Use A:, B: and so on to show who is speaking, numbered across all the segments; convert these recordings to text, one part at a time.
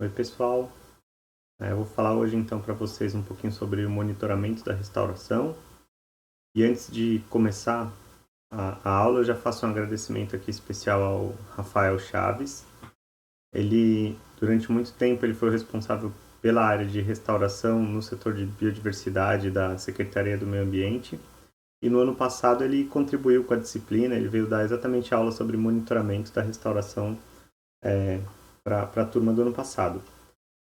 A: Oi, pessoal. Eu vou falar hoje então para vocês um pouquinho sobre o monitoramento da restauração. E antes de começar a aula, eu já faço um agradecimento aqui especial ao Rafael Chaves. Ele, durante muito tempo, ele foi o responsável pela área de restauração no setor de biodiversidade da Secretaria do Meio Ambiente. E no ano passado ele contribuiu com a disciplina, ele veio dar exatamente aula sobre monitoramento da restauração para a turma do ano passado.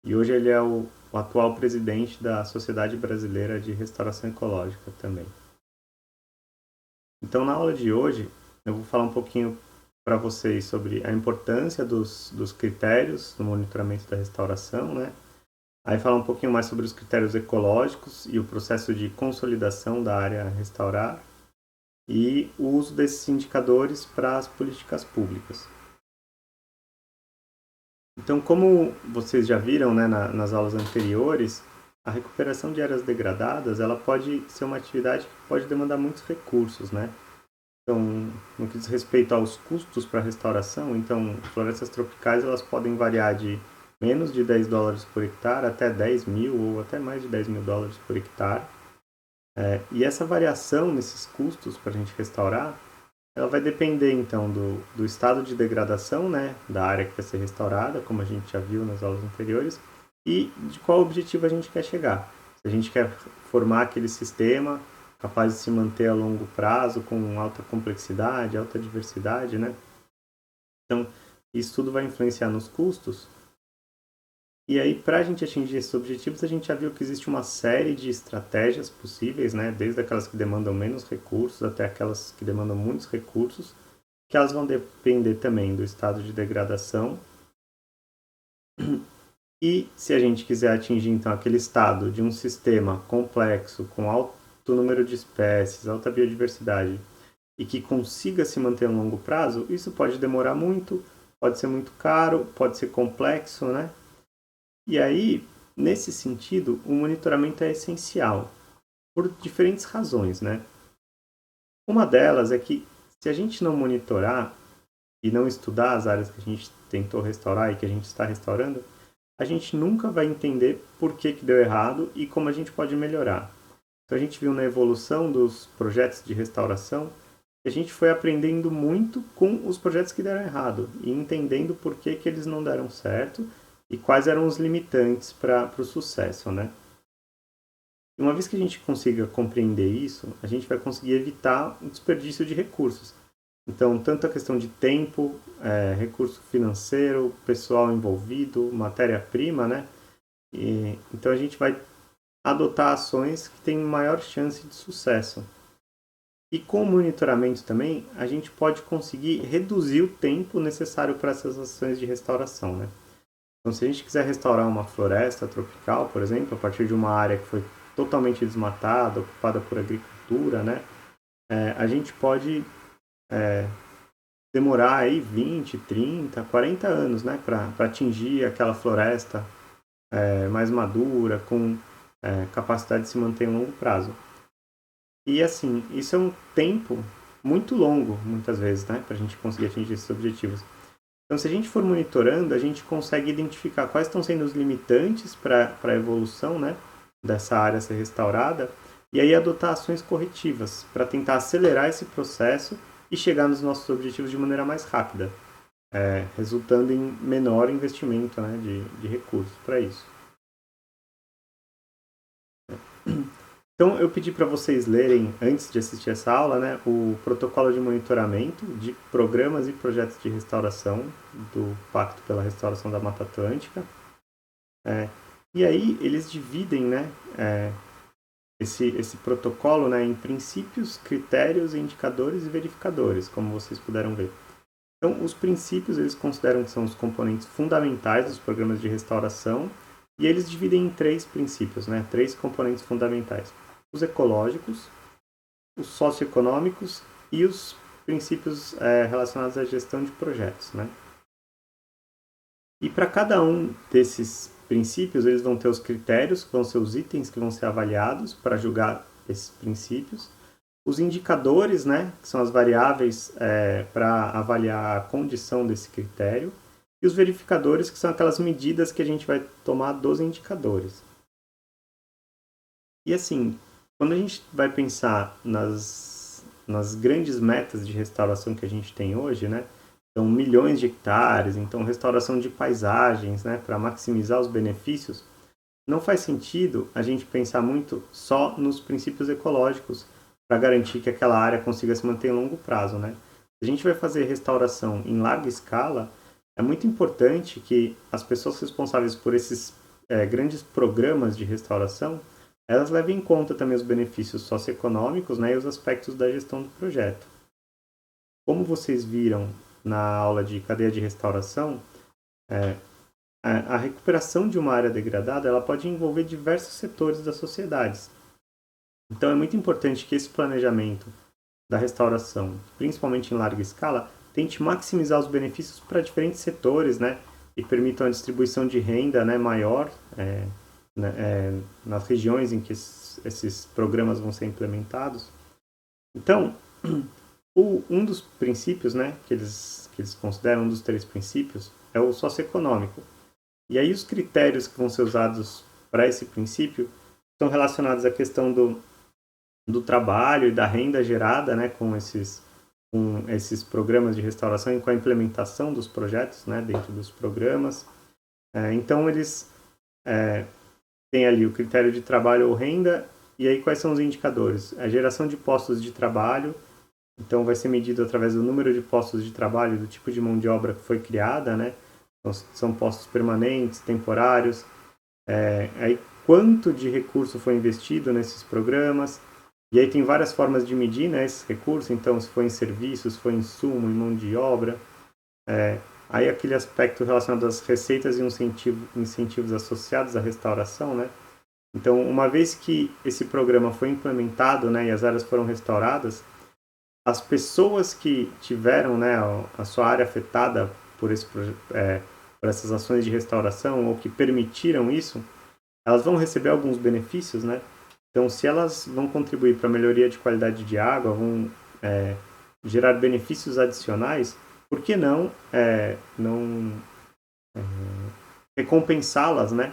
A: E hoje ele é o atual presidente da Sociedade Brasileira de Restauração Ecológica também. Então, na aula de hoje, eu vou falar um pouquinho para vocês sobre a importância dos critérios no monitoramento da restauração, né? Aí falar um pouquinho mais sobre os critérios ecológicos e o processo de consolidação da área a restaurar e o uso desses indicadores para as políticas públicas. Então, como vocês já viram, né, nas aulas anteriores, a recuperação de áreas degradadas ela pode ser uma atividade que pode demandar muitos recursos, né? Então, no que diz respeito aos custos para a restauração, então, florestas tropicais elas podem variar de menos de $10 por hectare até 10 mil ou até mais de $10.000 por hectare. E essa variação nesses custos para a gente restaurar, ela vai depender então do estado de degradação, né, da área que vai ser restaurada, como a gente já viu nas aulas anteriores, e de qual objetivo a gente quer chegar. Se a gente quer formar aquele sistema capaz de se manter a longo prazo, com alta complexidade, alta diversidade, né? Então, isso tudo vai influenciar nos custos. E aí, para a gente atingir esses objetivos, a gente já viu que existe uma série de estratégias possíveis, né? Desde aquelas que demandam menos recursos até aquelas que demandam muitos recursos, que elas vão depender também do estado de degradação. E se a gente quiser atingir então aquele estado de um sistema complexo, com alto número de espécies, alta biodiversidade, e que consiga se manter a longo prazo, isso pode demorar muito, pode ser muito caro, pode ser complexo, né? E aí, nesse sentido, o monitoramento é essencial, por diferentes razões, né? Uma delas é que se a gente não monitorar e não estudar as áreas que a gente tentou restaurar e que a gente está restaurando, a gente nunca vai entender por que deu errado e como a gente pode melhorar. Então a gente viu na evolução dos projetos de restauração que a gente foi aprendendo muito com os projetos que deram errado e entendendo por que eles não deram certo e quais eram os limitantes para o sucesso, né? E uma vez que a gente consiga compreender isso, a gente vai conseguir evitar o desperdício de recursos. Então, tanto a questão de tempo, recurso financeiro, pessoal envolvido, matéria-prima, né? Então a gente vai adotar ações que têm maior chance de sucesso. E com o monitoramento também, a gente pode conseguir reduzir o tempo necessário para essas ações de restauração, né? Então, se a gente quiser restaurar uma floresta tropical, por exemplo, a partir de uma área que foi totalmente desmatada, ocupada por agricultura, né? A gente pode demorar aí 20, 30, 40 anos, né? Para atingir aquela floresta mais madura, com capacidade de se manter em longo prazo. E assim, isso é um tempo muito longo, muitas vezes, né? Para a gente conseguir atingir esses objetivos. Então, se a gente for monitorando, a gente consegue identificar quais estão sendo os limitantes para a evolução, né, dessa área ser restaurada, e aí adotar ações corretivas para tentar acelerar esse processo e chegar nos nossos objetivos de maneira mais rápida, resultando em menor investimento, né, de recursos para isso. Então, eu pedi para vocês lerem, antes de assistir essa aula, né, o protocolo de monitoramento de programas e projetos de restauração do Pacto pela Restauração da Mata Atlântica. E aí eles dividem, né, esse protocolo, né, em princípios, critérios, indicadores e verificadores, como vocês puderam ver. Então, os princípios eles consideram que são os componentes fundamentais dos programas de restauração e eles dividem em três princípios, né, três componentes fundamentais: os ecológicos, os socioeconômicos e os princípios relacionados à gestão de projetos, né? E para cada um desses princípios, eles vão ter os critérios, que vão ser os itens que vão ser avaliados para julgar esses princípios, os indicadores, né, que são as variáveis para avaliar a condição desse critério, e os verificadores, que são aquelas medidas que a gente vai tomar dos indicadores. E assim, quando a gente vai pensar nas grandes metas de restauração que a gente tem hoje, né? São milhões de hectares, então restauração de paisagens, né? Para maximizar os benefícios, não faz sentido a gente pensar muito só nos princípios ecológicos para garantir que aquela área consiga se manter em longo prazo, né? Se a gente vai fazer restauração em larga escala, é muito importante que as pessoas responsáveis por esses grandes programas de restauração, elas levem em conta também os benefícios socioeconômicos, né, e os aspectos da gestão do projeto. Como vocês viram na aula de cadeia de restauração, a recuperação de uma área degradada ela pode envolver diversos setores das sociedades. Então é muito importante que esse planejamento da restauração, principalmente em larga escala, tente maximizar os benefícios para diferentes setores, né, e permitam a distribuição de renda, né, maior nas regiões em que esses programas vão ser implementados. Então, um dos princípios, né, que eles consideram, um dos 3 princípios, é o socioeconômico. E aí os critérios que vão ser usados para esse princípio estão relacionados à questão do trabalho e da renda gerada, né, com esses programas de restauração e com a implementação dos projetos, né, dentro dos programas. Então eles têm ali o critério de trabalho ou renda, e aí quais são os indicadores? A geração de postos de trabalho, então vai ser medido através do número de postos de trabalho, do tipo de mão de obra que foi criada, né? Então, são postos permanentes, temporários. Aí quanto de recurso foi investido nesses programas. E aí tem várias formas de medir, né, esses recursos. Então, se foi em serviços, se foi em insumo, em mão de obra. Aí aquele aspecto relacionado às receitas e incentivos associados à restauração, né? Então, uma vez que esse programa foi implementado, né, e as áreas foram restauradas, as pessoas que tiveram, né, a sua área afetada por essas ações de restauração ou que permitiram isso, elas vão receber alguns benefícios, né? Então, se elas vão contribuir para a melhoria de qualidade de água, vão gerar benefícios adicionais, por que não recompensá-las, né?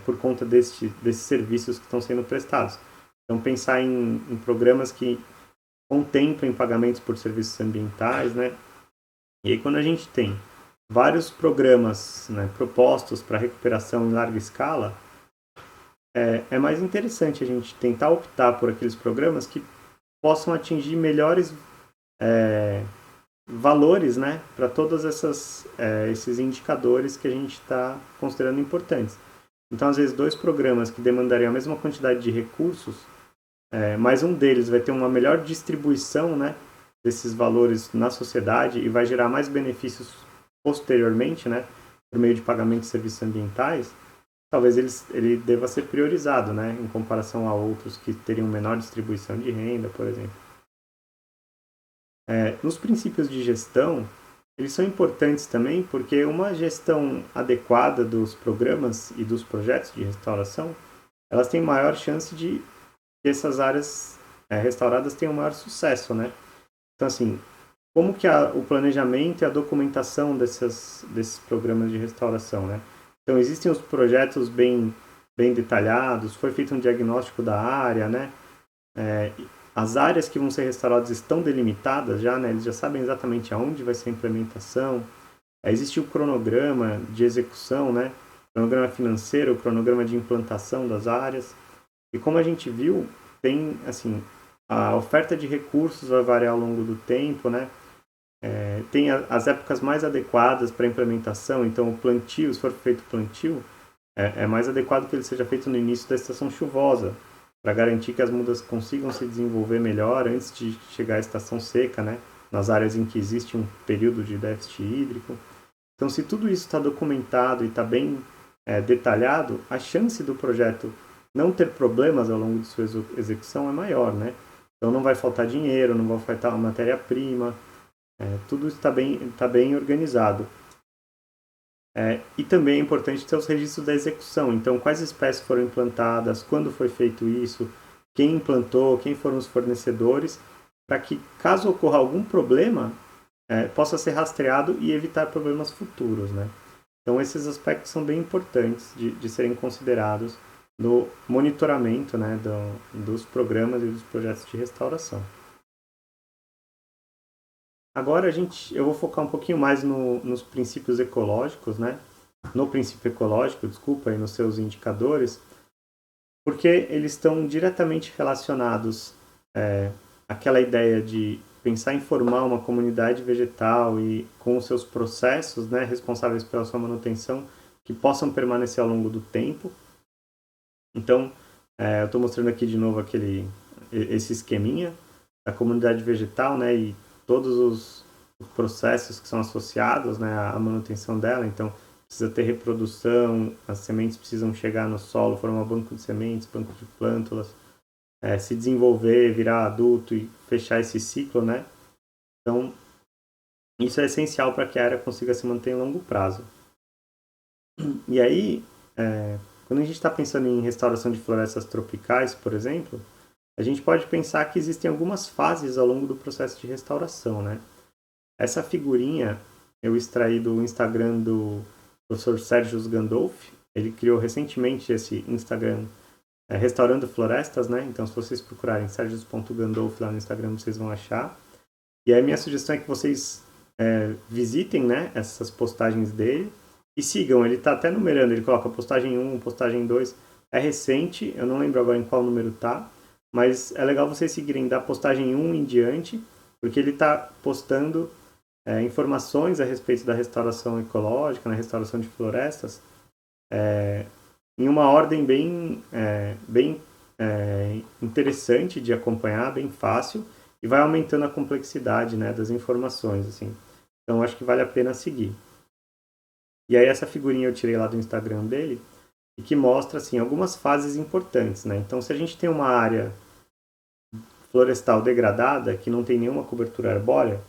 A: Por conta desses serviços que estão sendo prestados. Então, pensar em programas que contemplem pagamentos por serviços ambientais, né? E aí, quando a gente tem vários programas, né, propostos para recuperação em larga escala, é mais interessante a gente tentar optar por aqueles programas que possam atingir melhores valores, né, para todos esses indicadores que a gente está considerando importantes. Então, às vezes, 2 programas que demandariam a mesma quantidade de recursos, mas um deles vai ter uma melhor distribuição, né, desses valores na sociedade e vai gerar mais benefícios posteriormente, né, por meio de pagamento de serviços ambientais, talvez ele deva ser priorizado, né, em comparação a outros que teriam menor distribuição de renda, por exemplo. Nos princípios de gestão, eles são importantes também porque uma gestão adequada dos programas e dos projetos de restauração, elas têm maior chance de que essas áreas restauradas tenham maior sucesso, né? Então, assim, como que o planejamento e a documentação desses programas de restauração, né? Então, existem os projetos bem detalhados, foi feito um diagnóstico da área, né? As áreas que vão ser restauradas estão delimitadas já, né? Eles já sabem exatamente aonde vai ser a implementação. Existe o cronograma de execução, né? Cronograma financeiro, o cronograma de implantação das áreas. E como a gente viu, tem, assim, a oferta de recursos vai variar ao longo do tempo, né? Tem as épocas mais adequadas para implementação, então o plantio, se for feito plantio, é mais adequado que ele seja feito no início da estação chuvosa, para garantir que as mudas consigam se desenvolver melhor antes de chegar à estação seca, né? Nas áreas em que existe um período de déficit hídrico. Então, se tudo isso está documentado e está bem detalhado, a chance do projeto não ter problemas ao longo de sua execução é maior, né? Então, não vai faltar dinheiro, não vai faltar matéria-prima, tudo está bem organizado. E também é importante ter os registros da execução. Então, quais espécies foram implantadas, quando foi feito isso, quem implantou, quem foram os fornecedores, para que, caso ocorra algum problema, possa ser rastreado e evitar problemas futuros, né? Então esses aspectos são bem importantes de serem considerados no monitoramento, né, dos programas e dos projetos de restauração. Agora eu vou focar um pouquinho mais nos princípios ecológicos, né? No princípio ecológico, desculpa, e nos seus indicadores, porque eles estão diretamente relacionados àquela ideia de pensar em formar uma comunidade vegetal e com os seus processos, né, responsáveis pela sua manutenção, que possam permanecer ao longo do tempo. Então, eu estou mostrando aqui de novo esse esqueminha da comunidade vegetal, né, e todos os processos que são associados, né, à manutenção dela. Então, precisa ter reprodução, as sementes precisam chegar no solo, formar banco de sementes, banco de plântulas, se desenvolver, virar adulto e fechar esse ciclo, né? Então, isso é essencial para que a área consiga se manter em longo prazo. E aí, quando a gente está pensando em restauração de florestas tropicais, por exemplo, a gente pode pensar que existem algumas fases ao longo do processo de restauração, né? Essa figurinha eu extraí do Instagram do professor Sérgio Gandolfi. Ele criou recentemente esse Instagram Restaurando Florestas, né? Então, se vocês procurarem Sergius.Gandolfi lá no Instagram, vocês vão achar. E aí, minha sugestão é que vocês visitem, né, essas postagens dele e sigam. Ele está até numerando, ele coloca postagem 1, postagem 2. É recente, eu não lembro agora em qual número tá, mas é legal vocês seguirem da postagem 1 em diante, porque ele está postando informações a respeito da restauração ecológica, na restauração de florestas, em uma ordem bem interessante de acompanhar, bem fácil, e vai aumentando a complexidade, né, das informações, assim. Então, acho que vale a pena seguir. E aí, essa figurinha eu tirei lá do Instagram dele, e que mostra, assim, algumas fases importantes, né? Então, se a gente tem uma área florestal degradada, que não tem nenhuma cobertura arbórea,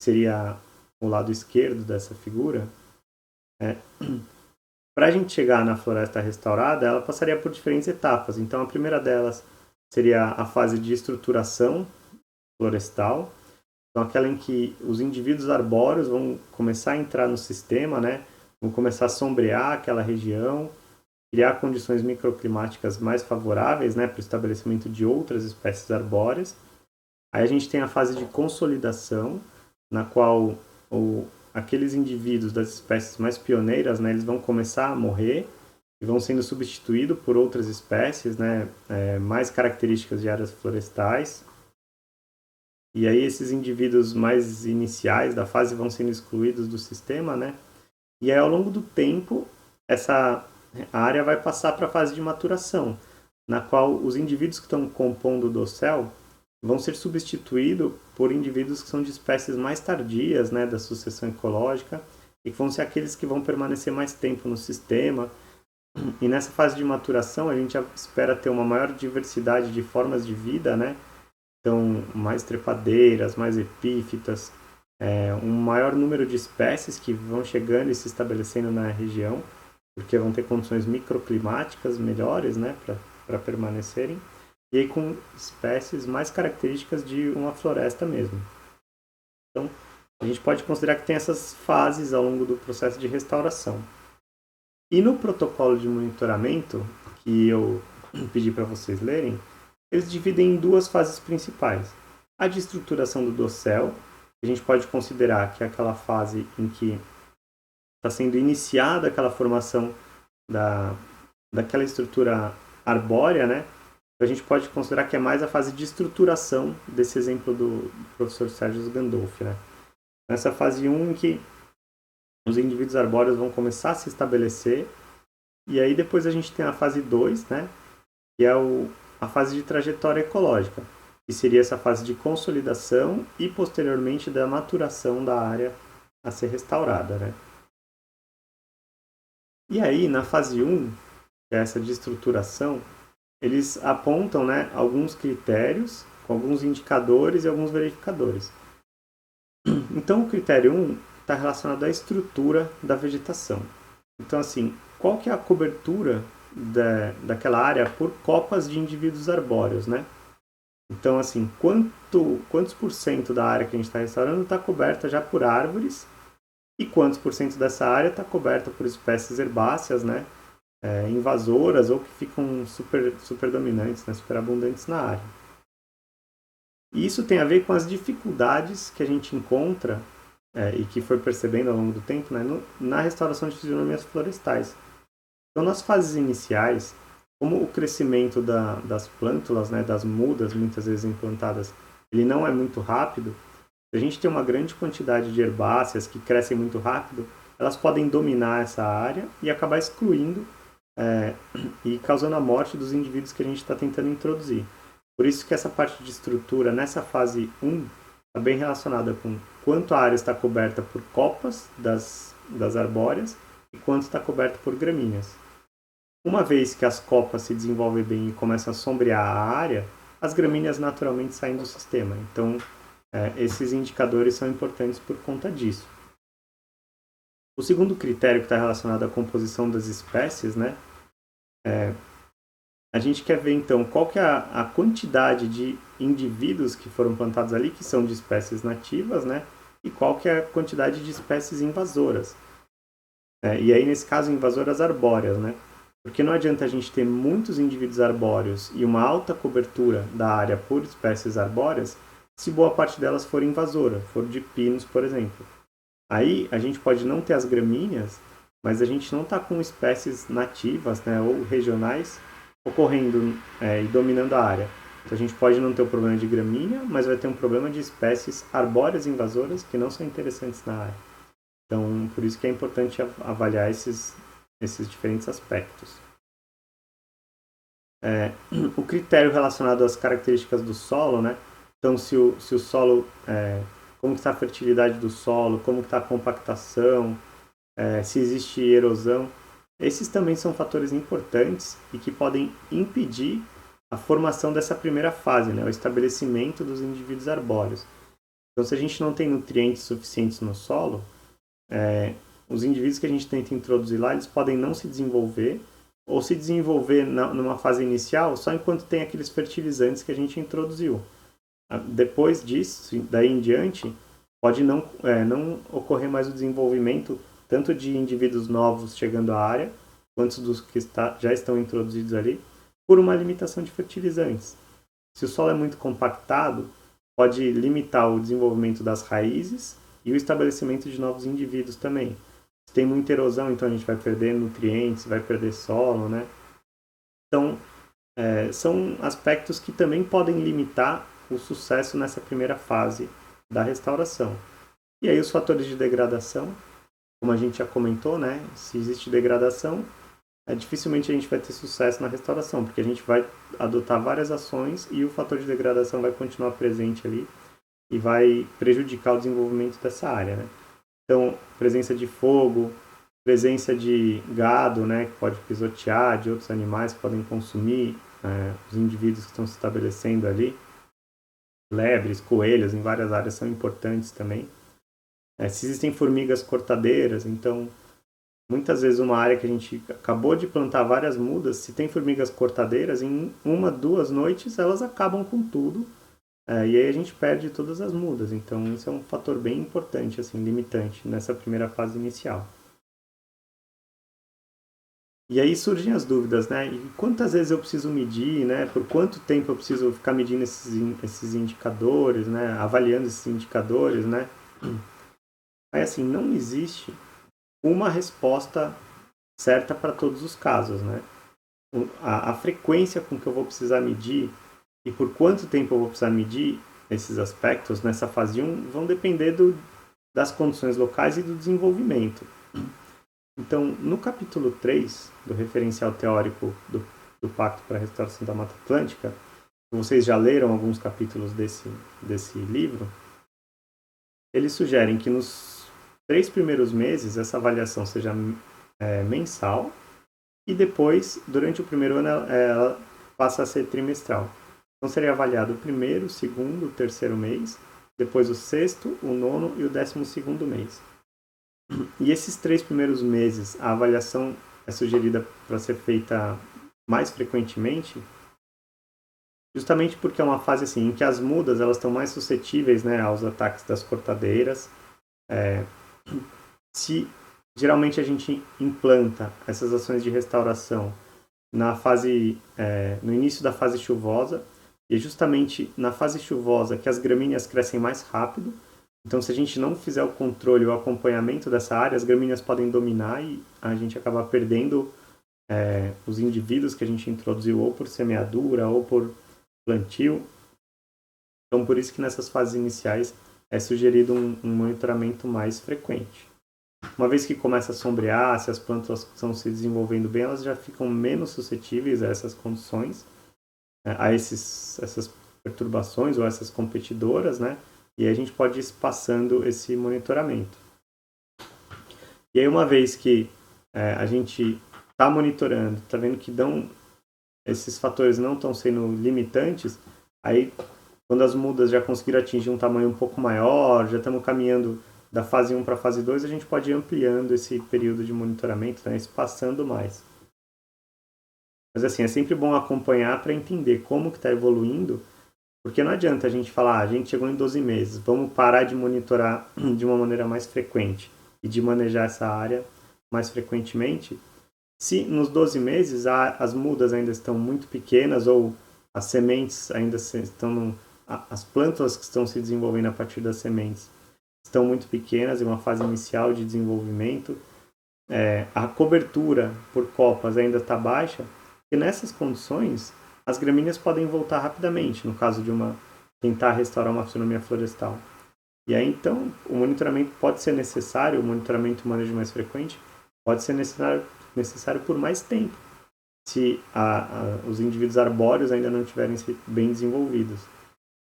A: seria o lado esquerdo dessa figura, para a gente chegar na floresta restaurada, ela passaria por diferentes etapas. Então, a primeira delas seria a fase de estruturação florestal, então aquela em que os indivíduos arbóreos vão começar a entrar no sistema, né? Vão começar a sombrear aquela região, criar condições microclimáticas mais favoráveis, né, para o estabelecimento de outras espécies arbóreas. Aí a gente tem a fase de consolidação, na qual aqueles indivíduos das espécies mais pioneiras, né, eles vão começar a morrer e vão sendo substituídos por outras espécies, né, mais características de áreas florestais. E aí esses indivíduos mais iniciais da fase vão sendo excluídos do sistema, né? E aí ao longo do tempo, essa área vai passar para a fase de maturação, na qual os indivíduos que estão compondo o dossel vão ser substituídos por indivíduos que são de espécies mais tardias, né, da sucessão ecológica, e que vão ser aqueles que vão permanecer mais tempo no sistema. E nessa fase de maturação, a gente espera ter uma maior diversidade de formas de vida, né? Então, mais trepadeiras, mais epífitas, um maior número de espécies que vão chegando e se estabelecendo na região, porque vão ter condições microclimáticas melhores, né, para permanecerem, e aí com espécies mais características de uma floresta mesmo. Então, a gente pode considerar que tem essas fases ao longo do processo de restauração. E no protocolo de monitoramento, que eu pedi para vocês lerem, eles dividem em duas fases principais. A de estruturação do dossel, a gente pode considerar que é aquela fase em que está sendo iniciada aquela formação daquela estrutura arbórea, né? A gente pode considerar que é mais a fase de estruturação desse exemplo do professor Sérgio Gandolfi, né? Nessa fase 1 em que os indivíduos arbóreos vão começar a se estabelecer, e aí depois a gente tem a fase 2, né? Que é a fase de trajetória ecológica, que seria essa fase de consolidação e posteriormente da maturação da área a ser restaurada, né? E aí, na fase 1, que é essa de estruturação, eles apontam, né, alguns critérios, com alguns indicadores e alguns verificadores. Então, o critério 1 está relacionado à estrutura da vegetação. Então, assim, qual que é a cobertura daquela área por copas de indivíduos arbóreos, né? Então, assim, quantos por cento da área que a gente está restaurando está coberta já por árvores e quantos por cento dessa área está coberta por espécies herbáceas, né, invasoras ou que ficam super dominantes, né, super abundantes na área. E isso tem a ver com as dificuldades que a gente encontra e que foi percebendo ao longo do tempo, né, na restauração de fisionomias florestais. Então, nas fases iniciais, como o crescimento das plântulas, né, das mudas, muitas vezes implantadas, ele não é muito rápido, se a gente tem uma grande quantidade de herbáceas que crescem muito rápido, elas podem dominar essa área e acabar excluindo e causando a morte dos indivíduos que a gente está tentando introduzir. Por isso que essa parte de estrutura, nessa fase 1, está bem relacionada com quanto a área está coberta por copas das arbóreas e quanto está coberta por gramíneas. Uma vez que as copas se desenvolvem bem e começam a sombrear a área, as gramíneas naturalmente saem do sistema. Então, esses indicadores são importantes por conta disso. O segundo critério que está relacionado à composição das espécies, né, a gente quer ver então qual que é a quantidade de indivíduos que foram plantados ali, que são de espécies nativas, né, e qual que é a quantidade de espécies invasoras. E aí, nesse caso, invasoras arbóreas, né? Porque não adianta a gente ter muitos indivíduos arbóreos e uma alta cobertura da área por espécies arbóreas se boa parte delas for invasora, for de pinos, por exemplo. Aí a gente pode não ter as gramíneas, mas a gente não está com espécies nativas, né, ou regionais ocorrendo e dominando a área. Então a gente pode não ter o problema de gramínea, mas vai ter um problema de espécies arbóreas invasoras que não são interessantes na área. Então, por isso que é importante avaliar esses diferentes aspectos. O critério relacionado às características do solo, né? Então, se o solo, como está a fertilidade do solo, como está a compactação, se existe erosão, esses também são fatores importantes e que podem impedir a formação dessa primeira fase, né? O estabelecimento dos indivíduos arbóreos. Então, se a gente não tem nutrientes suficientes no solo, os indivíduos que a gente tenta introduzir lá, eles podem não se desenvolver ou se desenvolver numa fase inicial só enquanto tem aqueles fertilizantes que a gente introduziu. Depois disso, daí em diante, pode não ocorrer mais o desenvolvimento tanto de indivíduos novos chegando à área, quanto dos que já estão introduzidos ali, por uma limitação de fertilizantes. Se o solo é muito compactado, pode limitar o desenvolvimento das raízes e o estabelecimento de novos indivíduos também. Se tem muita erosão, então a gente vai perder nutrientes, vai perder solo, né? Então, são aspectos que também podem limitar o sucesso nessa primeira fase da restauração. E aí os fatores de degradação, como a gente já comentou, né? Se existe degradação, dificilmente a gente vai ter sucesso na restauração, porque a gente vai adotar várias ações e o fator de degradação vai continuar presente ali e vai prejudicar o desenvolvimento dessa área, né? Então, presença de fogo, presença de gado, né, que pode pisotear, de outros animais que podem consumir os indivíduos que estão se estabelecendo ali. Lebres, coelhos, em várias áreas são importantes também. Se existem formigas cortadeiras, então, muitas vezes uma área que a gente acabou de plantar várias mudas, se tem formigas cortadeiras, em 1, 2 noites elas acabam com tudo. E aí a gente perde todas as mudas. Então, isso é um fator bem importante, assim, limitante nessa primeira fase inicial. E aí surgem as dúvidas, né? E quantas vezes eu preciso medir, né? Por quanto tempo eu preciso ficar medindo esses indicadores, né? Avaliando esses indicadores, né? Aí, assim, não existe uma resposta certa para todos os casos, né? A frequência com que eu vou precisar medir e por quanto tempo eu vou precisar medir esses aspectos nessa fase 1 vão depender das condições locais e do desenvolvimento. Então, no capítulo 3 do referencial teórico do Pacto para a Restauração da Mata Atlântica, vocês já leram alguns capítulos desse livro, eles sugerem que nos 3 primeiros meses essa avaliação seja mensal e depois, durante o primeiro ano, ela passa a ser trimestral. Então, seria avaliado o primeiro, o segundo, o terceiro mês, depois o sexto, o nono e o 12º mês. E esses 3 primeiros meses, a avaliação é sugerida para ser feita mais frequentemente, justamente porque é uma fase assim, em que as mudas elas estão mais suscetíveis, né, aos ataques das cortadeiras. Se geralmente a gente implanta essas ações de restauração no início da fase chuvosa, e é justamente na fase chuvosa que as gramíneas crescem mais rápido. Então, se a gente não fizer o controle e o acompanhamento dessa área, as gramíneas podem dominar e a gente acaba perdendo os indivíduos que a gente introduziu ou por semeadura ou por plantio. Então, por isso que nessas fases iniciais é sugerido um monitoramento mais frequente. Uma vez que começa a sombrear, se as plantas estão se desenvolvendo bem, elas já ficam menos suscetíveis a essas condições, a essas perturbações ou essas competidoras, né? E aí a gente pode ir passando esse monitoramento. E aí, uma vez que a gente está monitorando, está vendo que esses fatores não estão sendo limitantes, aí quando as mudas já conseguiram atingir um tamanho um pouco maior, já estamos caminhando da fase 1 para a fase 2, a gente pode ir ampliando esse período de monitoramento, né, espaçando mais. Mas assim, é sempre bom acompanhar para entender como que está evoluindo, porque não adianta a gente falar, a gente chegou em 12 meses, vamos parar de monitorar de uma maneira mais frequente e de manejar essa área mais frequentemente, se nos 12 meses as mudas ainda estão muito pequenas ou as sementes ainda estão as plantas que estão se desenvolvendo a partir das sementes estão muito pequenas, em uma fase inicial de desenvolvimento, a cobertura por copas ainda está baixa, e nessas condições as gramíneas podem voltar rapidamente, no caso de tentar restaurar uma fisionomia florestal. E aí então o monitoramento pode ser necessário, o monitoramento e o manejo mais frequente pode ser necessário por mais tempo, se os indivíduos arbóreos ainda não estiverem bem desenvolvidos.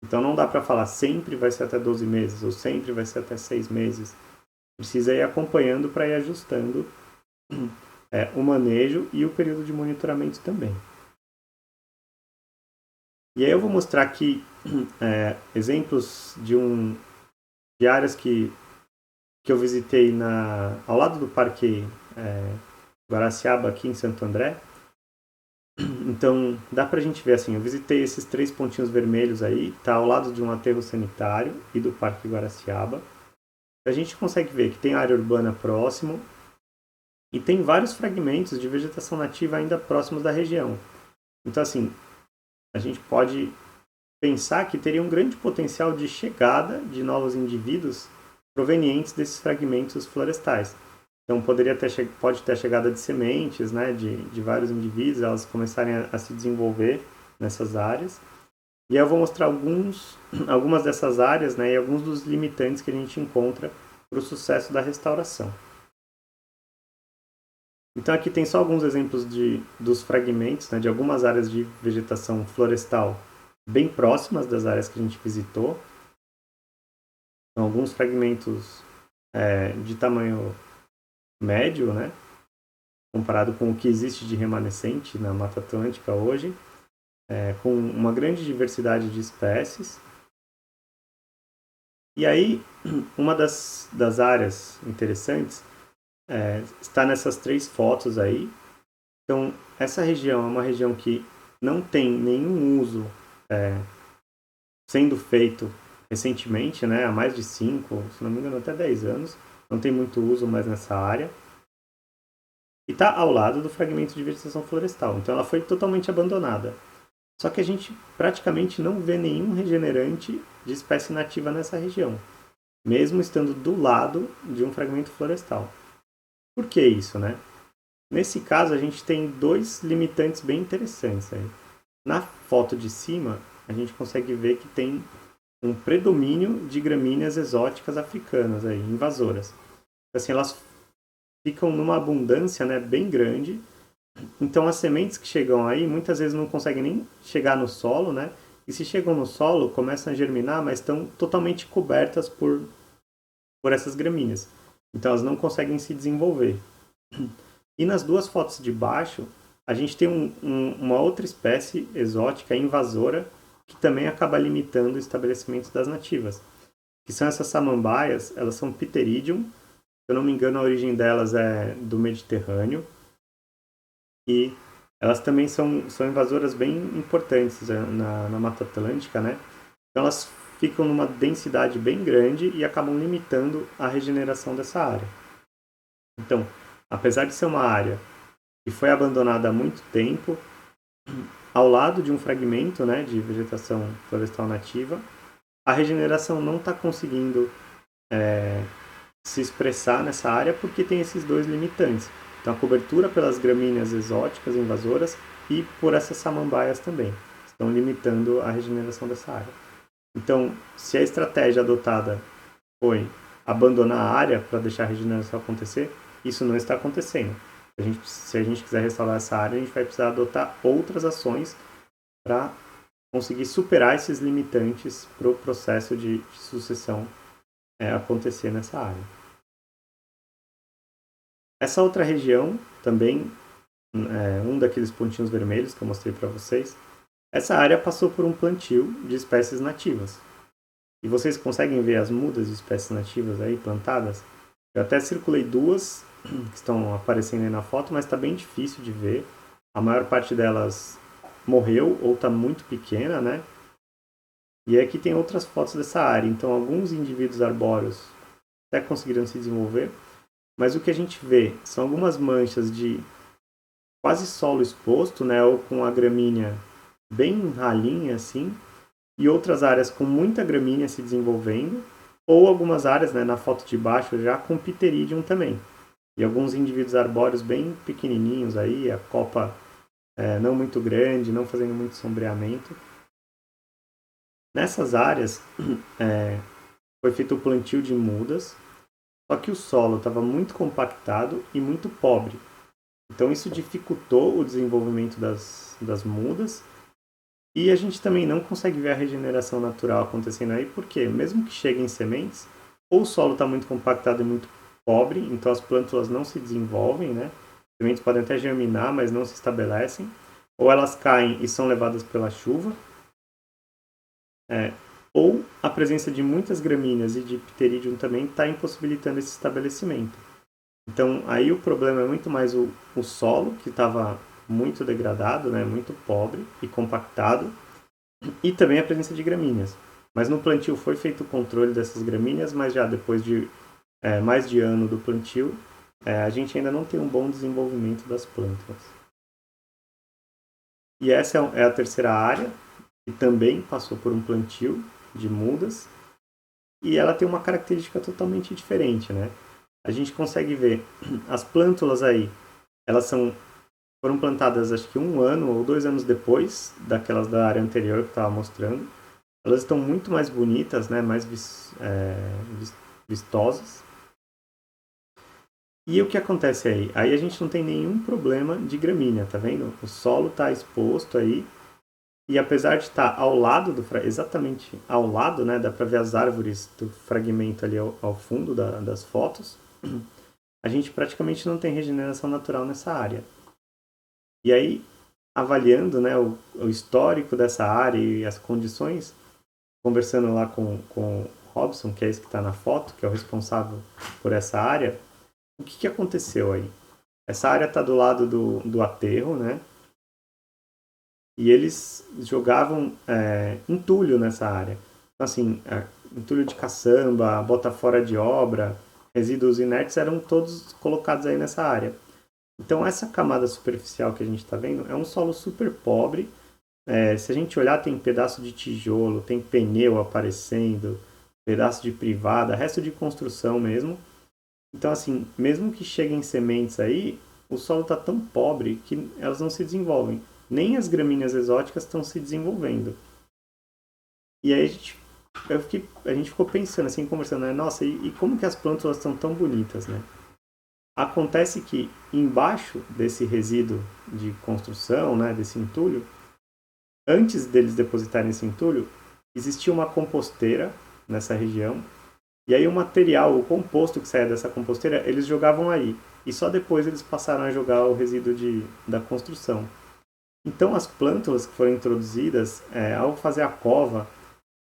A: Então não dá para falar sempre vai ser até 12 meses ou sempre vai ser até 6 meses. Precisa ir acompanhando para ir ajustando o manejo e o período de monitoramento também. E aí eu vou mostrar aqui exemplos de áreas que eu visitei ao lado do Parque Guaraciaba, aqui em Santo André. Então, dá pra gente ver assim, eu visitei esses 3 pontinhos vermelhos aí, tá ao lado de um aterro sanitário e do Parque Guaraciaba. A gente consegue ver que tem área urbana próximo e tem vários fragmentos de vegetação nativa ainda próximos da região. Então, assim, a gente pode pensar que teria um grande potencial de chegada de novos indivíduos provenientes desses fragmentos florestais. Então pode ter a chegada de sementes, né, de vários indivíduos, elas começarem a se desenvolver nessas áreas. E aí eu vou mostrar algumas dessas áreas, né, e alguns dos limitantes que a gente encontra para o sucesso da restauração. Então aqui tem só alguns exemplos dos fragmentos, né, de algumas áreas de vegetação florestal bem próximas das áreas que a gente visitou. Então, alguns fragmentos de tamanho médio, né, comparado com o que existe de remanescente na Mata Atlântica hoje, com uma grande diversidade de espécies. E aí, uma das áreas interessantes está nessas 3 fotos aí. Então, essa região é uma região que não tem nenhum uso sendo feito recentemente, né, há mais de 5, se não me engano, até 10 anos. Não tem muito uso mais nessa área. E está ao lado do fragmento de vegetação florestal. Então, ela foi totalmente abandonada. Só que a gente praticamente não vê nenhum regenerante de espécie nativa nessa região, mesmo estando do lado de um fragmento florestal. Por que isso, né? Nesse caso, a gente tem 2 limitantes bem interessantes aí. Na foto de cima, a gente consegue ver que tem um predomínio de gramíneas exóticas africanas aí, invasoras. Assim, elas ficam numa abundância, né, bem grande. Então as sementes que chegam aí muitas vezes não conseguem nem chegar no solo, né? E se chegam no solo, começam a germinar, mas estão totalmente cobertas por essas gramíneas. Então elas não conseguem se desenvolver. E nas 2 fotos de baixo, a gente tem uma outra espécie exótica invasora que também acaba limitando o estabelecimento das nativas, que são essas samambaias. Elas são Pteridium, se eu não me engano a origem delas é do Mediterrâneo, e elas também são invasoras bem importantes na Mata Atlântica, né? Então elas ficam numa densidade bem grande e acabam limitando a regeneração dessa área. Então, apesar de ser uma área que foi abandonada há muito tempo, ao lado de um fragmento, né, de vegetação florestal nativa, a regeneração não está conseguindo se expressar nessa área porque tem esses dois limitantes. Então, a cobertura pelas gramíneas exóticas invasoras e por essas samambaias também estão limitando a regeneração dessa área. Então, se a estratégia adotada foi abandonar a área para deixar a regeneração acontecer, isso não está acontecendo. Se a gente quiser restaurar essa área, a gente vai precisar adotar outras ações para conseguir superar esses limitantes para o processo de sucessão acontecer nessa área. Essa outra região, também, um daqueles pontinhos vermelhos que eu mostrei para vocês, essa área passou por um plantio de espécies nativas. E vocês conseguem ver as mudas de espécies nativas aí plantadas? Eu até circulei duas que estão aparecendo aí na foto, mas está bem difícil de ver. A maior parte delas morreu ou está muito pequena, né? E aqui tem outras fotos dessa área. Então, alguns indivíduos arbóreos até conseguiram se desenvolver, mas o que a gente vê são algumas manchas de quase solo exposto, né? Ou com a gramínea bem ralinha, assim, e outras áreas com muita gramínea se desenvolvendo, ou algumas áreas, né, na foto de baixo, já com Pteridium também. E alguns indivíduos arbóreos bem pequenininhos aí, a copa não muito grande, não fazendo muito sombreamento. Nessas áreas foi feito o plantio de mudas, só que o solo estava muito compactado e muito pobre. Então isso dificultou o desenvolvimento das mudas. E a gente também não consegue ver a regeneração natural acontecendo aí, porque mesmo que cheguem sementes, ou o solo está muito compactado e muito pobre, então as plântulas não se desenvolvem, né? As sementes podem até germinar, mas não se estabelecem, ou elas caem e são levadas pela chuva, ou a presença de muitas gramíneas e de Pteridium também está impossibilitando esse estabelecimento. Então aí o problema é muito mais o solo, que estava muito degradado, né, muito pobre e compactado, e também a presença de gramíneas. Mas no plantio foi feito o controle dessas gramíneas, mas já depois de mais de ano do plantio, a gente ainda não tem um bom desenvolvimento das plantas. E essa é a terceira área, que também passou por um plantio de mudas, e ela tem uma característica totalmente diferente, né? A gente consegue ver as plântulas aí, elas foram plantadas acho que 1 ano ou 2 anos depois daquelas da área anterior que eu estava mostrando. Elas estão muito mais bonitas, né? Mais vistosas. E o que acontece aí? Aí a gente não tem nenhum problema de gramínea, tá vendo? O solo está exposto aí. E apesar de estar ao lado exatamente ao lado, né? Dá para ver as árvores do fragmento ali ao fundo das fotos. A gente praticamente não tem regeneração natural nessa área. E aí, avaliando, né, o histórico dessa área e as condições, conversando lá com o Robson, que é esse que está na foto, que é o responsável por essa área, o que aconteceu aí? Essa área está do lado do aterro, né? E eles jogavam entulho nessa área. Então, assim, entulho de caçamba, bota fora de obra, resíduos inertes eram todos colocados aí nessa área. Então, essa camada superficial que a gente está vendo é um solo super pobre. Se a gente olhar, tem pedaço de tijolo, tem pneu aparecendo, pedaço de privada, resto de construção mesmo. Então, assim, mesmo que cheguem sementes aí, o solo está tão pobre que elas não se desenvolvem. Nem as gramíneas exóticas estão se desenvolvendo. E aí a gente ficou pensando, assim, conversando, né? Nossa, e como que as plântulas estão tão bonitas, né? Acontece que embaixo desse resíduo de construção, né, desse entulho, antes deles depositarem esse entulho, existia uma composteira nessa região, e aí o material, o composto que saía dessa composteira, eles jogavam aí, e só depois eles passaram a jogar o resíduo da construção. Então as plântulas que foram introduzidas, ao fazer a cova,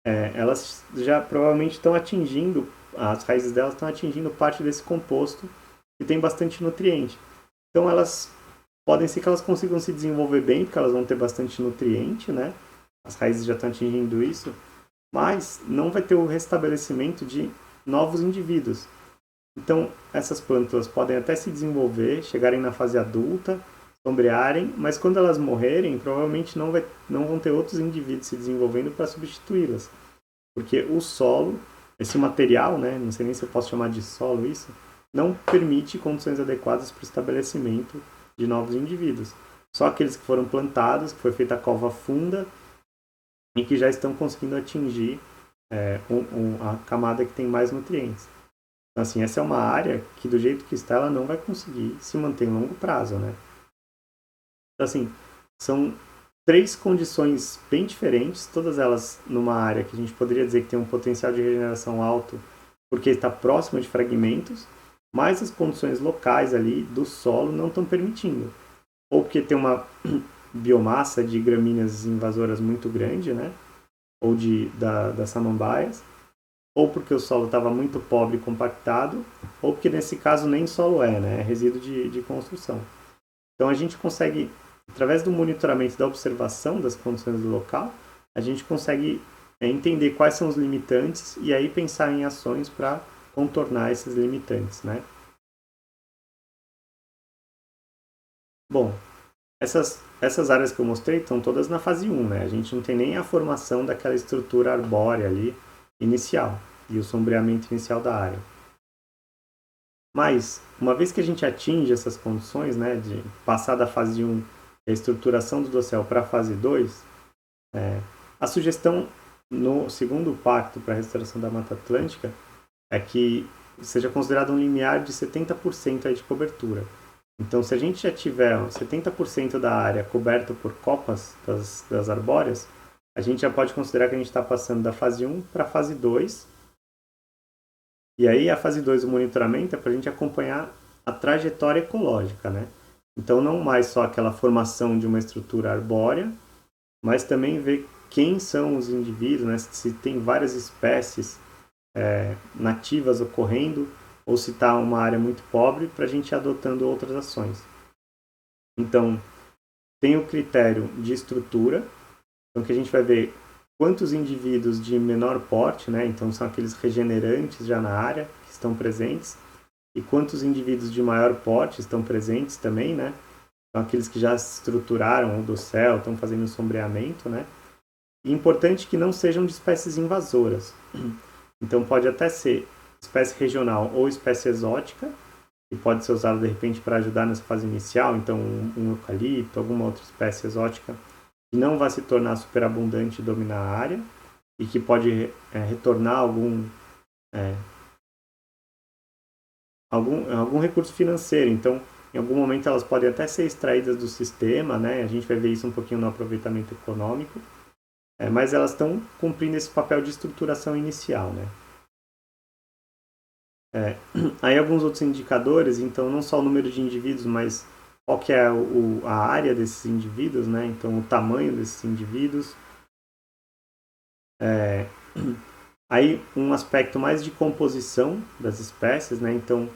A: elas já provavelmente estão atingindo, as raízes delas estão atingindo parte desse composto, que tem bastante nutriente. Então elas podem ser que elas consigam se desenvolver bem, porque elas vão ter bastante nutriente, né? As raízes já estão atingindo isso, mas não vai ter o restabelecimento de novos indivíduos. Então, essas plântulas podem até se desenvolver, chegarem na fase adulta, sombrearem, mas quando elas morrerem, provavelmente não vão ter outros indivíduos se desenvolvendo para substituí-las. Porque o solo, esse material, né, não sei nem se eu posso chamar de solo isso, não permite condições adequadas para o estabelecimento de novos indivíduos. Só aqueles que foram plantados, que foi feita a cova funda e que já estão conseguindo atingir a camada que tem mais nutrientes. Então, assim, essa é uma área que, do jeito que está, ela não vai conseguir se manter em longo prazo, né? Então, assim, são 3 condições bem diferentes, todas elas numa área que a gente poderia dizer que tem um potencial de regeneração alto, porque está próxima de fragmentos, mas as condições locais ali do solo não estão permitindo. Ou porque tem uma biomassa de gramíneas invasoras muito grande, né? Ou das samambaias, ou porque o solo estava muito pobre e compactado, ou porque nesse caso nem solo né? É resíduo de construção. Então a gente consegue, através do monitoramento e da observação das condições do local, a gente consegue entender quais são os limitantes e aí pensar em ações para contornar esses limitantes, né? Bom, essas áreas que eu mostrei estão todas na fase 1, né? A gente não tem nem a formação daquela estrutura arbórea ali inicial e o sombreamento inicial da área. Mas, uma vez que a gente atinge essas condições, né, de passar da fase 1, a estruturação do dossel, para a fase 2, a sugestão no segundo pacto para a restauração da Mata Atlântica é que seja considerado um limiar de 70% aí de cobertura. Então, se a gente já tiver 70% da área coberta por copas das arbóreas, a gente já pode considerar que a gente está passando da fase 1 para a fase 2. E aí, a fase 2 do monitoramento é para a gente acompanhar a trajetória ecológica, né? Então, não mais só aquela formação de uma estrutura arbórea, mas também ver quem são os indivíduos, né? Se tem várias espécies nativas ocorrendo, ou se está uma área muito pobre, para a gente ir adotando outras ações. Então, tem o critério de estrutura, então que a gente vai ver quantos indivíduos de menor porte, né, então são aqueles regenerantes já na área, que estão presentes, e quantos indivíduos de maior porte estão presentes também, né, então aqueles que já se estruturaram o dossel, estão fazendo o sombreamento, né, e importante que não sejam de espécies invasoras. Então pode até ser espécie regional ou espécie exótica, e pode ser usado de repente para ajudar nessa fase inicial, então um eucalipto, alguma outra espécie exótica que não vai se tornar superabundante e dominar a área, e que pode retornar algum recurso financeiro. Então, em algum momento elas podem até ser extraídas do sistema, né? A gente vai ver isso um pouquinho no aproveitamento econômico, mas elas estão cumprindo esse papel de estruturação inicial, né? Aí alguns outros indicadores, então não só o número de indivíduos, mas qual que é a área desses indivíduos, né? Então o tamanho desses indivíduos. Aí um aspecto mais de composição das espécies, né? Então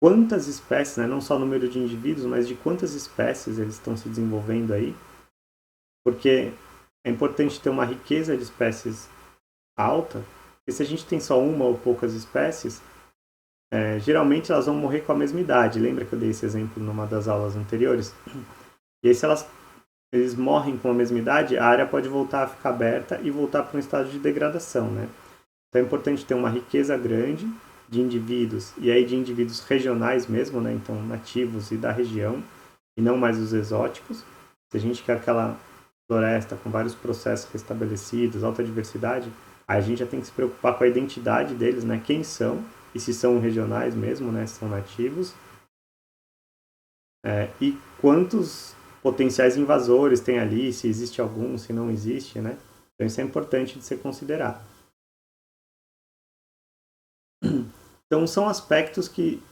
A: quantas espécies, né? Não só o número de indivíduos, mas de quantas espécies eles estão se desenvolvendo aí. Porque é importante ter uma riqueza de espécies alta, porque se a gente tem só uma ou poucas espécies, geralmente elas vão morrer com a mesma idade. Lembra que eu dei esse exemplo numa das aulas anteriores? E aí se eles morrem com a mesma idade, a área pode voltar a ficar aberta e voltar para um estado de degradação, né? Então é importante ter uma riqueza grande de indivíduos, e aí de indivíduos regionais mesmo, né? Então nativos e da região, e não mais os exóticos. Se a gente quer aquela floresta com vários processos restabelecidos, alta diversidade, aí a gente já tem que se preocupar com a identidade deles, né? Quem são, e se são regionais mesmo, né? Se são nativos. E quantos potenciais invasores tem ali, se existe algum, se não existe, né? Então isso é importante de ser considerado. Então são aspectos que,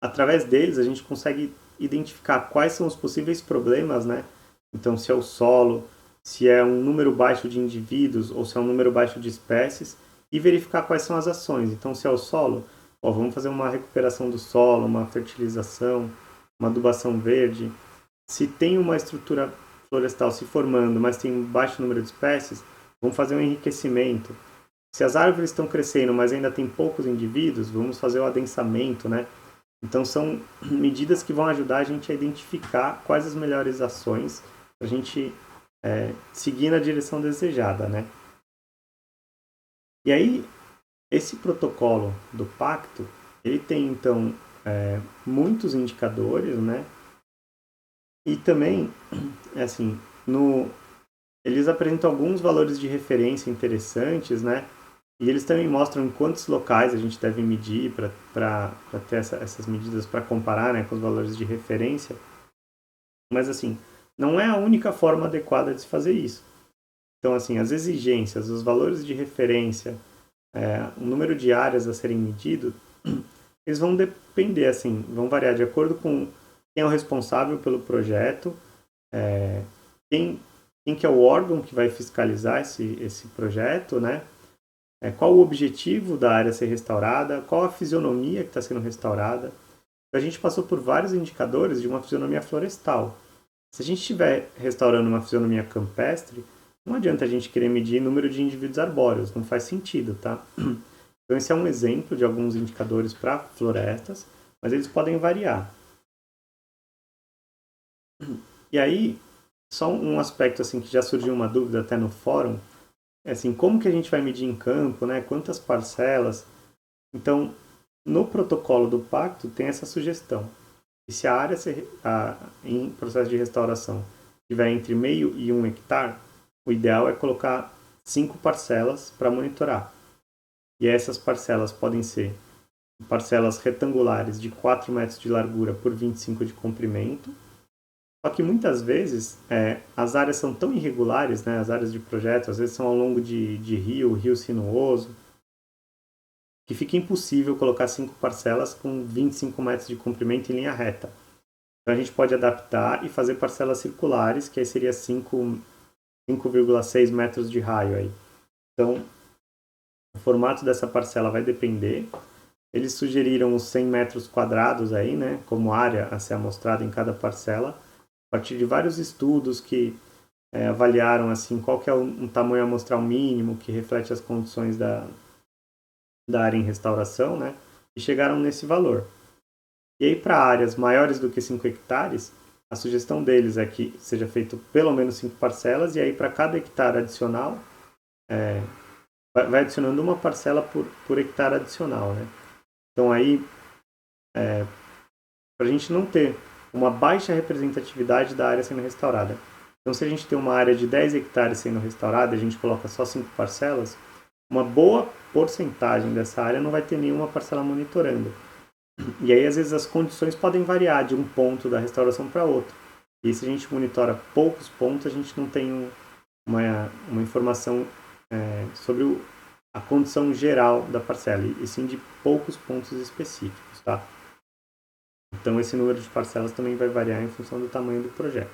A: através deles, a gente consegue identificar quais são os possíveis problemas, né? Então se é o solo, se é um número baixo de indivíduos ou se é um número baixo de espécies, e verificar quais são as ações. Então se é o solo, vamos fazer uma recuperação do solo, uma fertilização, uma adubação verde, se tem uma estrutura florestal se formando, mas tem um baixo número de espécies, vamos fazer um enriquecimento. Se as árvores estão crescendo, mas ainda tem poucos indivíduos, vamos fazer o adensamento, né? Então são medidas que vão ajudar a gente a identificar quais as melhores ações para a gente seguir na direção desejada, né? E aí, esse protocolo do pacto, ele tem, então, muitos indicadores, né? E também, assim, eles apresentam alguns valores de referência interessantes, né? E eles também mostram em quantos locais a gente deve medir para ter essas medidas para comparar, né, com os valores de referência. Mas, assim, não é a única forma adequada de se fazer isso. Então, assim, as exigências, os valores de referência, o número de áreas a serem medidos, eles vão depender, assim, vão variar de acordo com quem é o responsável pelo projeto, quem que é o órgão que vai fiscalizar esse projeto, né? Qual o objetivo da área ser restaurada, qual a fisionomia que está sendo restaurada. A gente passou por vários indicadores de uma fisionomia florestal. Se a gente estiver restaurando uma fisionomia campestre, não adianta a gente querer medir número de indivíduos arbóreos, não faz sentido, tá? Então esse é um exemplo de alguns indicadores para florestas, mas eles podem variar. E aí, só um aspecto assim que já surgiu uma dúvida até no fórum, é assim, como que a gente vai medir em campo, né? Quantas parcelas? Então, no protocolo do pacto tem essa sugestão. E se a área em processo de restauração tiver entre meio e 1 hectare, o ideal é colocar 5 parcelas para monitorar. E essas parcelas podem ser parcelas retangulares de 4 metros de largura por 25 de comprimento. Só que muitas vezes as áreas são tão irregulares, né, as áreas de projeto, às vezes são ao longo de rio sinuoso, que fica impossível colocar 5 parcelas com 25 metros de comprimento em linha reta. Então a gente pode adaptar e fazer parcelas circulares, que aí seria 5,6 metros de raio. Aí. Então, o formato dessa parcela vai depender. Eles sugeriram os 100 metros quadrados aí, né, como área a ser amostrada em cada parcela, a partir de vários estudos que avaliaram assim, qual que é um tamanho amostral mínimo que reflete as condições da área em restauração, né, e chegaram nesse valor. E aí, para áreas maiores do que 5 hectares, a sugestão deles é que seja feito pelo menos 5 parcelas, e aí para cada hectare adicional, vai adicionando uma parcela por hectare adicional. Né? Então aí, para a gente não ter uma baixa representatividade da área sendo restaurada. Então, se a gente tem uma área de 10 hectares sendo restaurada e a gente coloca só 5 parcelas, uma boa porcentagem dessa área não vai ter nenhuma parcela monitorando. E aí, às vezes, as condições podem variar de um ponto da restauração para outro. E se a gente monitora poucos pontos, a gente não tem uma informação sobre a condição geral da parcela, e sim de poucos pontos específicos, tá? Então, esse número de parcelas também vai variar em função do tamanho do projeto.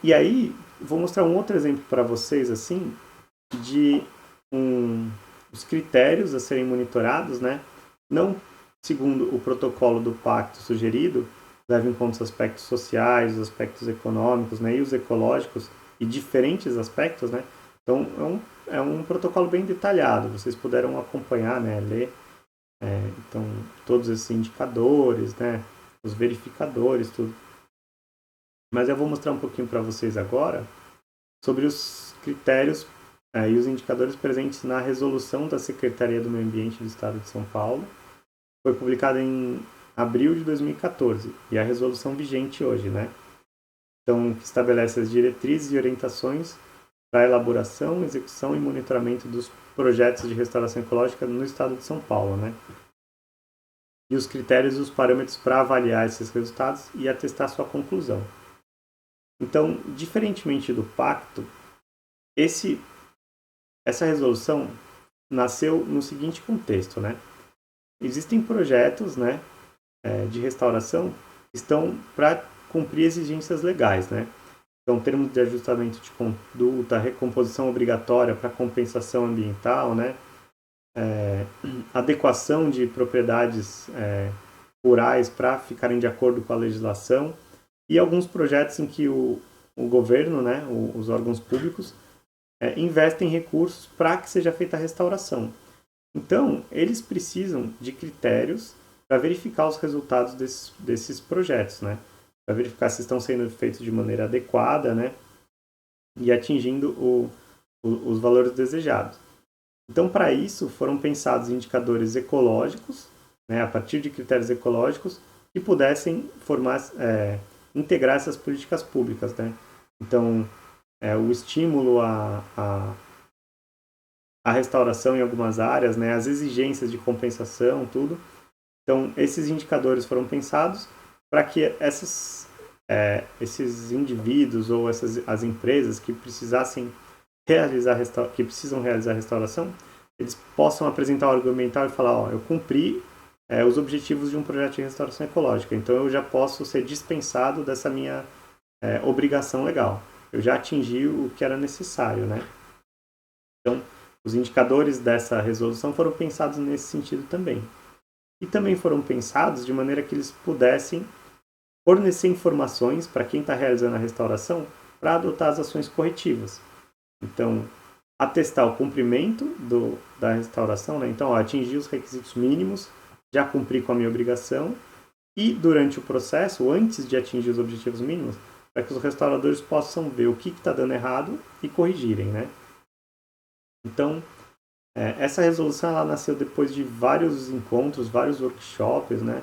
A: E aí, vou mostrar um outro exemplo para vocês, assim, de os critérios a serem monitorados, né? Não segundo o protocolo do pacto sugerido, leva em conta os aspectos sociais, os aspectos econômicos, né? E os ecológicos, e diferentes aspectos, né? Então, é um protocolo bem detalhado, vocês puderam acompanhar, né? Ler. Então, todos esses indicadores, né? Os verificadores, tudo. Mas eu vou mostrar um pouquinho para vocês agora sobre os critérios e os indicadores presentes na resolução da Secretaria do Meio Ambiente do Estado de São Paulo. Foi publicada em abril de 2014 e a resolução vigente hoje, né? Então, que estabelece as diretrizes e orientações para a elaboração, execução e monitoramento dos projetos de restauração ecológica no Estado de São Paulo, né? E os critérios e os parâmetros para avaliar esses resultados e atestar sua conclusão. Então, diferentemente do pacto, essa resolução nasceu no seguinte contexto, né? Existem projetos, né, de restauração que estão para cumprir exigências legais, né? Então, termos de ajustamento de conduta, recomposição obrigatória para compensação ambiental, né? Adequação de propriedades rurais para ficarem de acordo com a legislação, e alguns projetos em que o governo, né, os órgãos públicos, investem recursos para que seja feita a restauração. Então, eles precisam de critérios para verificar os resultados desses projetos, né? Para verificar se estão sendo feitos de maneira adequada, né? E atingindo os valores desejados. Então, para isso, foram pensados indicadores ecológicos, né, a partir de critérios ecológicos, que pudessem integrar essas políticas públicas, né? Então, o estímulo à restauração em algumas áreas, né, as exigências de compensação, tudo. Então, esses indicadores foram pensados para que esses indivíduos ou as empresas que precisam realizar a restauração, eles possam apresentar o argumental e falar, ó, eu cumpri os objetivos de um projeto de restauração ecológica, então eu já posso ser dispensado dessa minha obrigação legal. Eu já atingi o que era necessário, né? Então, os indicadores dessa resolução foram pensados nesse sentido também. E também foram pensados de maneira que eles pudessem fornecer informações para quem está realizando a restauração para adotar as ações corretivas. Então, atestar o cumprimento da restauração, né? Então, atingir os requisitos mínimos, já cumpri com a minha obrigação, e durante o processo, antes de atingir os objetivos mínimos, para que os restauradores possam ver o que está dando errado e corrigirem, né? Então, essa resolução ela nasceu depois de vários encontros, vários workshops, né?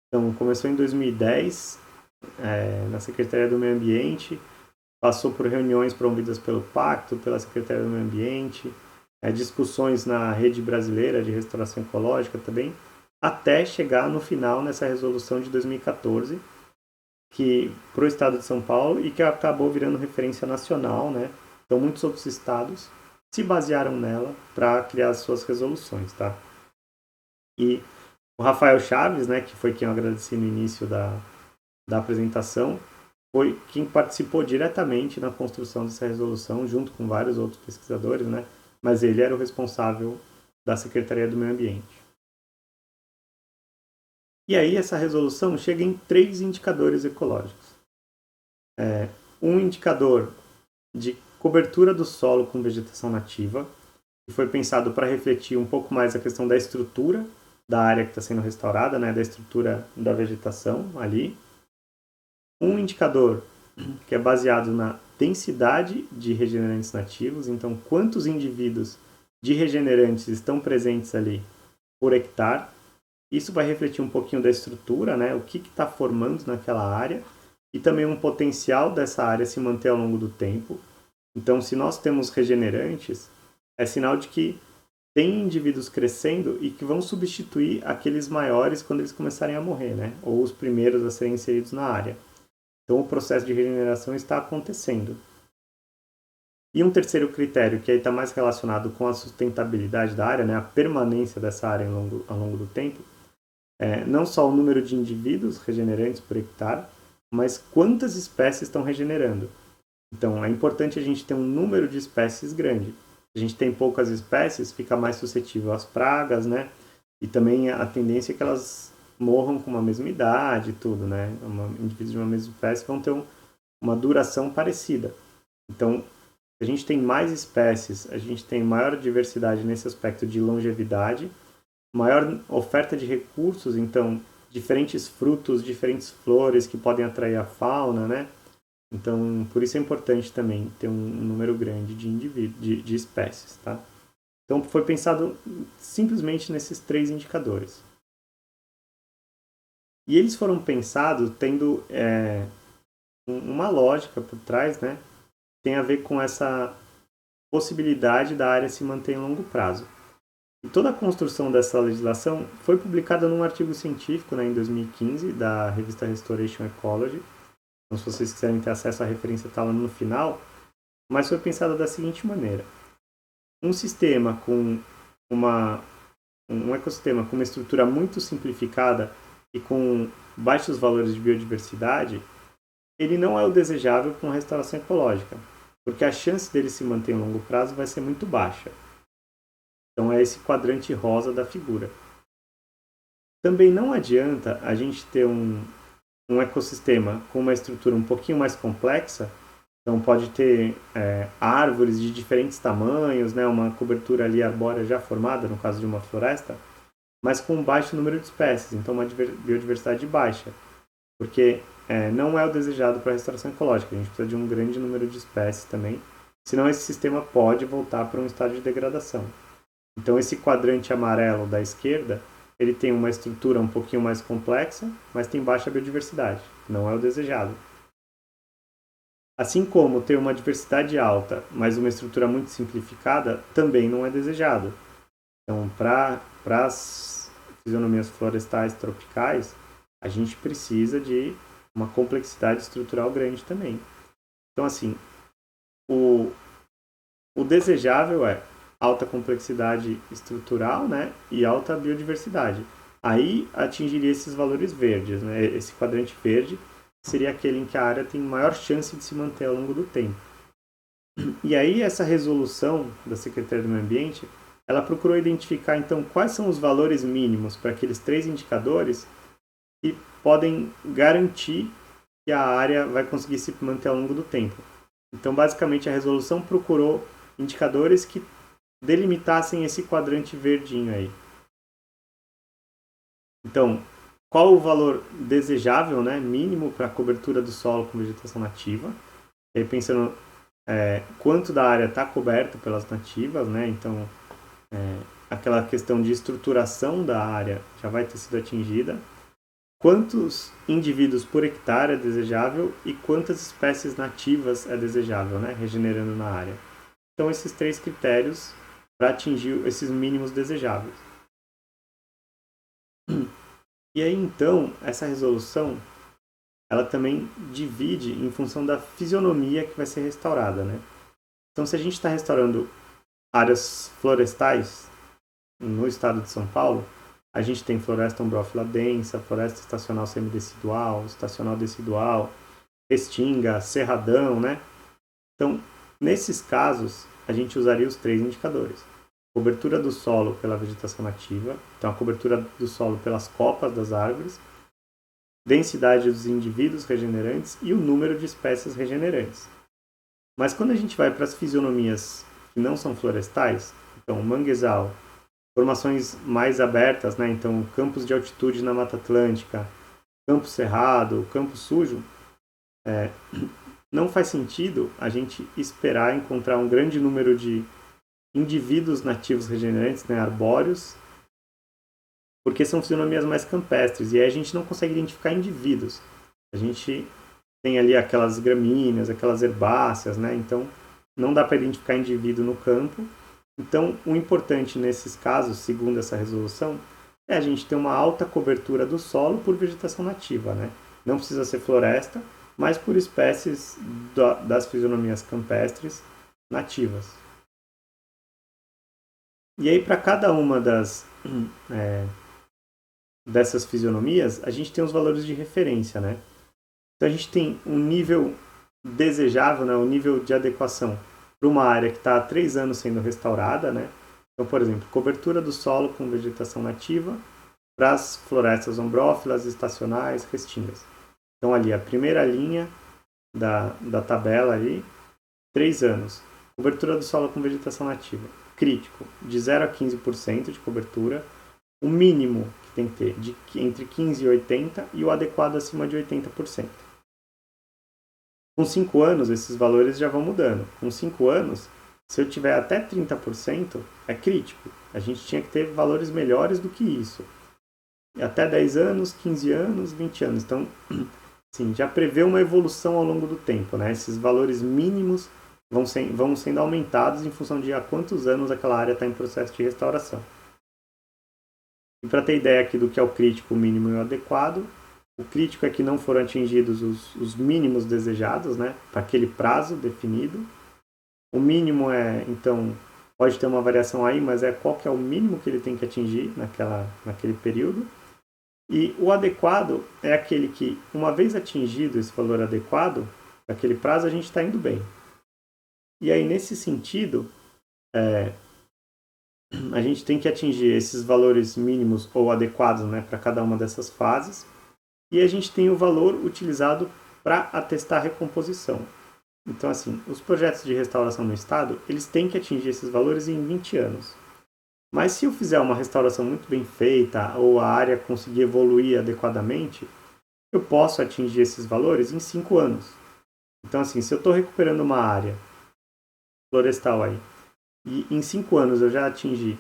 A: Então, começou em 2010, na Secretaria do Meio Ambiente, passou por reuniões promovidas pelo Pacto, pela Secretaria do Meio Ambiente, discussões na Rede Brasileira de Restauração Ecológica também, até chegar no final nessa resolução de 2014, que para o estado de São Paulo e que acabou virando referência nacional, né? Então, muitos outros estados se basearam nela para criar as suas resoluções, tá? E o Rafael Chaves, né, que foi quem eu agradeci no início da apresentação, foi quem participou diretamente na construção dessa resolução, junto com vários outros pesquisadores, né? Mas ele era o responsável da Secretaria do Meio Ambiente. E aí essa resolução chega em 3 indicadores ecológicos. Um indicador de cobertura do solo com vegetação nativa, que foi pensado para refletir um pouco mais a questão da estrutura da área que está sendo restaurada, né, da estrutura da vegetação ali. Um indicador que é baseado na densidade de regenerantes nativos, então quantos indivíduos de regenerantes estão presentes ali por hectare. Isso vai refletir um pouquinho da estrutura, né, o que está formando naquela área, e também um potencial dessa área se manter ao longo do tempo. Então, se nós temos regenerantes, é sinal de que tem indivíduos crescendo e que vão substituir aqueles maiores quando eles começarem a morrer, né? Ou os primeiros a serem inseridos na área. Então, o processo de regeneração está acontecendo. E um terceiro critério, que aí está mais relacionado com a sustentabilidade da área, né? A permanência dessa área ao longo do tempo, não só o número de indivíduos regenerantes por hectare, mas quantas espécies estão regenerando. Então, é importante a gente ter um número de espécies grande. Se a gente tem poucas espécies, fica mais suscetível às pragas, né? E também a tendência é que elas morram com uma mesma idade e tudo, né? Indivíduos de uma mesma espécie vão ter uma duração parecida. Então, se a gente tem mais espécies, a gente tem maior diversidade nesse aspecto de longevidade, maior oferta de recursos, então, diferentes frutos, diferentes flores que podem atrair a fauna, né? Então, por isso é importante também ter um número grande de indivíduos, de espécies, tá? Então, foi pensado simplesmente nesses 3 indicadores. E eles foram pensados tendo uma lógica por trás, né? Tem a ver com essa possibilidade da área se manter em longo prazo. E toda a construção dessa legislação foi publicada num artigo científico, né, em 2015, da revista Restoration Ecology. Então, se vocês quiserem ter acesso à referência, está lá no final. Mas foi pensada da seguinte maneira. Um sistema com um ecossistema com uma estrutura muito simplificada e com baixos valores de biodiversidade, ele não é o desejável para uma restauração ecológica, porque a chance dele se manter em longo prazo vai ser muito baixa. Então é esse quadrante rosa da figura. Também não adianta a gente ter um ecossistema com uma estrutura um pouquinho mais complexa, então pode ter árvores de diferentes tamanhos, né, uma cobertura ali arbórea já formada, no caso de uma floresta, mas com um baixo número de espécies, então uma biodiversidade baixa, porque não é o desejado para a restauração ecológica, a gente precisa de um grande número de espécies também, senão esse sistema pode voltar para um estado de degradação. Então esse quadrante amarelo da esquerda, ele tem uma estrutura um pouquinho mais complexa, mas tem baixa biodiversidade, não é o desejado. Assim como ter uma diversidade alta, mas uma estrutura muito simplificada, também não é desejado. Então, para as fisionomias florestais tropicais, a gente precisa de uma complexidade estrutural grande também. Então, assim, o desejável é alta complexidade estrutural, né, e alta biodiversidade. Aí atingiria esses valores verdes, né? Esse quadrante verde seria aquele em que a área tem maior chance de se manter ao longo do tempo. E aí essa resolução da Secretaria do Meio Ambiente, ela procurou identificar então quais são os valores mínimos para aqueles 3 indicadores que podem garantir que a área vai conseguir se manter ao longo do tempo. Então, basicamente, a resolução procurou indicadores que delimitassem esse quadrante verdinho aí. Então, qual o valor desejável, né, mínimo para a cobertura do solo com vegetação nativa? E aí, pensando quanto da área está coberto pelas nativas, né? Então, aquela questão de estruturação da área já vai ter sido atingida. Quantos indivíduos por hectare é desejável e quantas espécies nativas é desejável, né? Regenerando na área. Então, esses 3 critérios para atingir esses mínimos desejáveis. E aí, então, essa resolução, ela também divide em função da fisionomia que vai ser restaurada, né? Então, se a gente está restaurando áreas florestais no estado de São Paulo, a gente tem floresta ombrófila densa, floresta estacional semidecidual, estacional decidual, restinga, cerradão, né? Então, nesses casos, a gente usaria os 3 indicadores. Cobertura do solo pela vegetação nativa, então a cobertura do solo pelas copas das árvores, densidade dos indivíduos regenerantes e o número de espécies regenerantes. Mas quando a gente vai para as fisionomias que não são florestais, então manguezal, formações mais abertas, né? Então campos de altitude na Mata Atlântica, campo cerrado, campo sujo, não faz sentido a gente esperar encontrar um grande número de indivíduos nativos regenerantes, né, arbóreos, porque são fisionomias mais campestres, e aí a gente não consegue identificar indivíduos. A gente tem ali aquelas gramíneas, aquelas herbáceas, né, então não dá para identificar indivíduo no campo. Então, o importante nesses casos, segundo essa resolução, é a gente ter uma alta cobertura do solo por vegetação nativa, né? Não precisa ser floresta, mas por espécies das fisionomias campestres nativas. E aí, para cada uma dessas fisionomias, a gente tem os valores de referência, né? Então, a gente tem um nível desejável, né? Um nível de adequação para uma área que está há 3 anos sendo restaurada, né? Então, por exemplo, cobertura do solo com vegetação nativa para as florestas ombrófilas, estacionais, restingas. Então, ali, a primeira linha da tabela ali, 3 anos. Cobertura do solo com vegetação nativa. Crítico, de 0 a 15% de cobertura. O mínimo que tem que ter, entre 15% e 80%, e o adequado acima de 80%. Com 5 anos, esses valores já vão mudando. Com 5 anos, se eu tiver até 30%, é crítico. A gente tinha que ter valores melhores do que isso. Até 10 anos, 15 anos, 20 anos. Então, sim, já prevê uma evolução ao longo do tempo, né? Esses valores mínimos vão sendo aumentados em função de há quantos anos aquela área está em processo de restauração. E para ter ideia aqui do que é o crítico, o mínimo e o adequado, o crítico é que não foram atingidos os mínimos desejados, né? Para aquele prazo definido. O mínimo então, pode ter uma variação aí, mas qual que é o mínimo que ele tem que atingir naquele período. E o adequado é aquele que, uma vez atingido esse valor adequado, naquele prazo a gente está indo bem. E aí, nesse sentido, a gente tem que atingir esses valores mínimos ou adequados, né, para cada uma dessas fases. E a gente tem o valor utilizado para atestar a recomposição. Então, assim, os projetos de restauração no estado, eles têm que atingir esses valores em 20 anos. Mas se eu fizer uma restauração muito bem feita ou a área conseguir evoluir adequadamente, eu posso atingir esses valores em 5 anos. Então, assim, se eu estou recuperando uma área florestal aí, e em 5 anos eu já atingi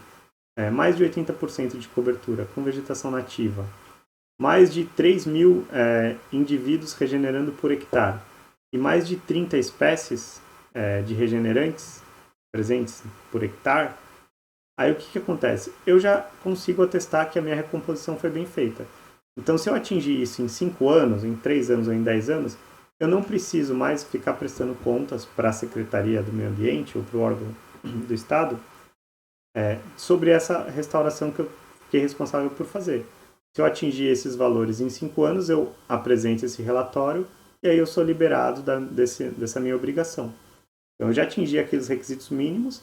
A: mais de 80% de cobertura com vegetação nativa, mais de 3.000 indivíduos regenerando por hectare e mais de 30 espécies de regenerantes presentes por hectare, aí o que acontece? Eu já consigo atestar que a minha recomposição foi bem feita. Então, se eu atingir isso em 5 anos, em 3 anos ou em 10 anos, eu não preciso mais ficar prestando contas para a Secretaria do Meio Ambiente ou para o órgão do Estado sobre essa restauração que eu fiquei responsável por fazer. Se eu atingir esses valores em 5 anos, eu apresento esse relatório e aí eu sou liberado dessa minha obrigação. Então, eu já atingi aqueles requisitos mínimos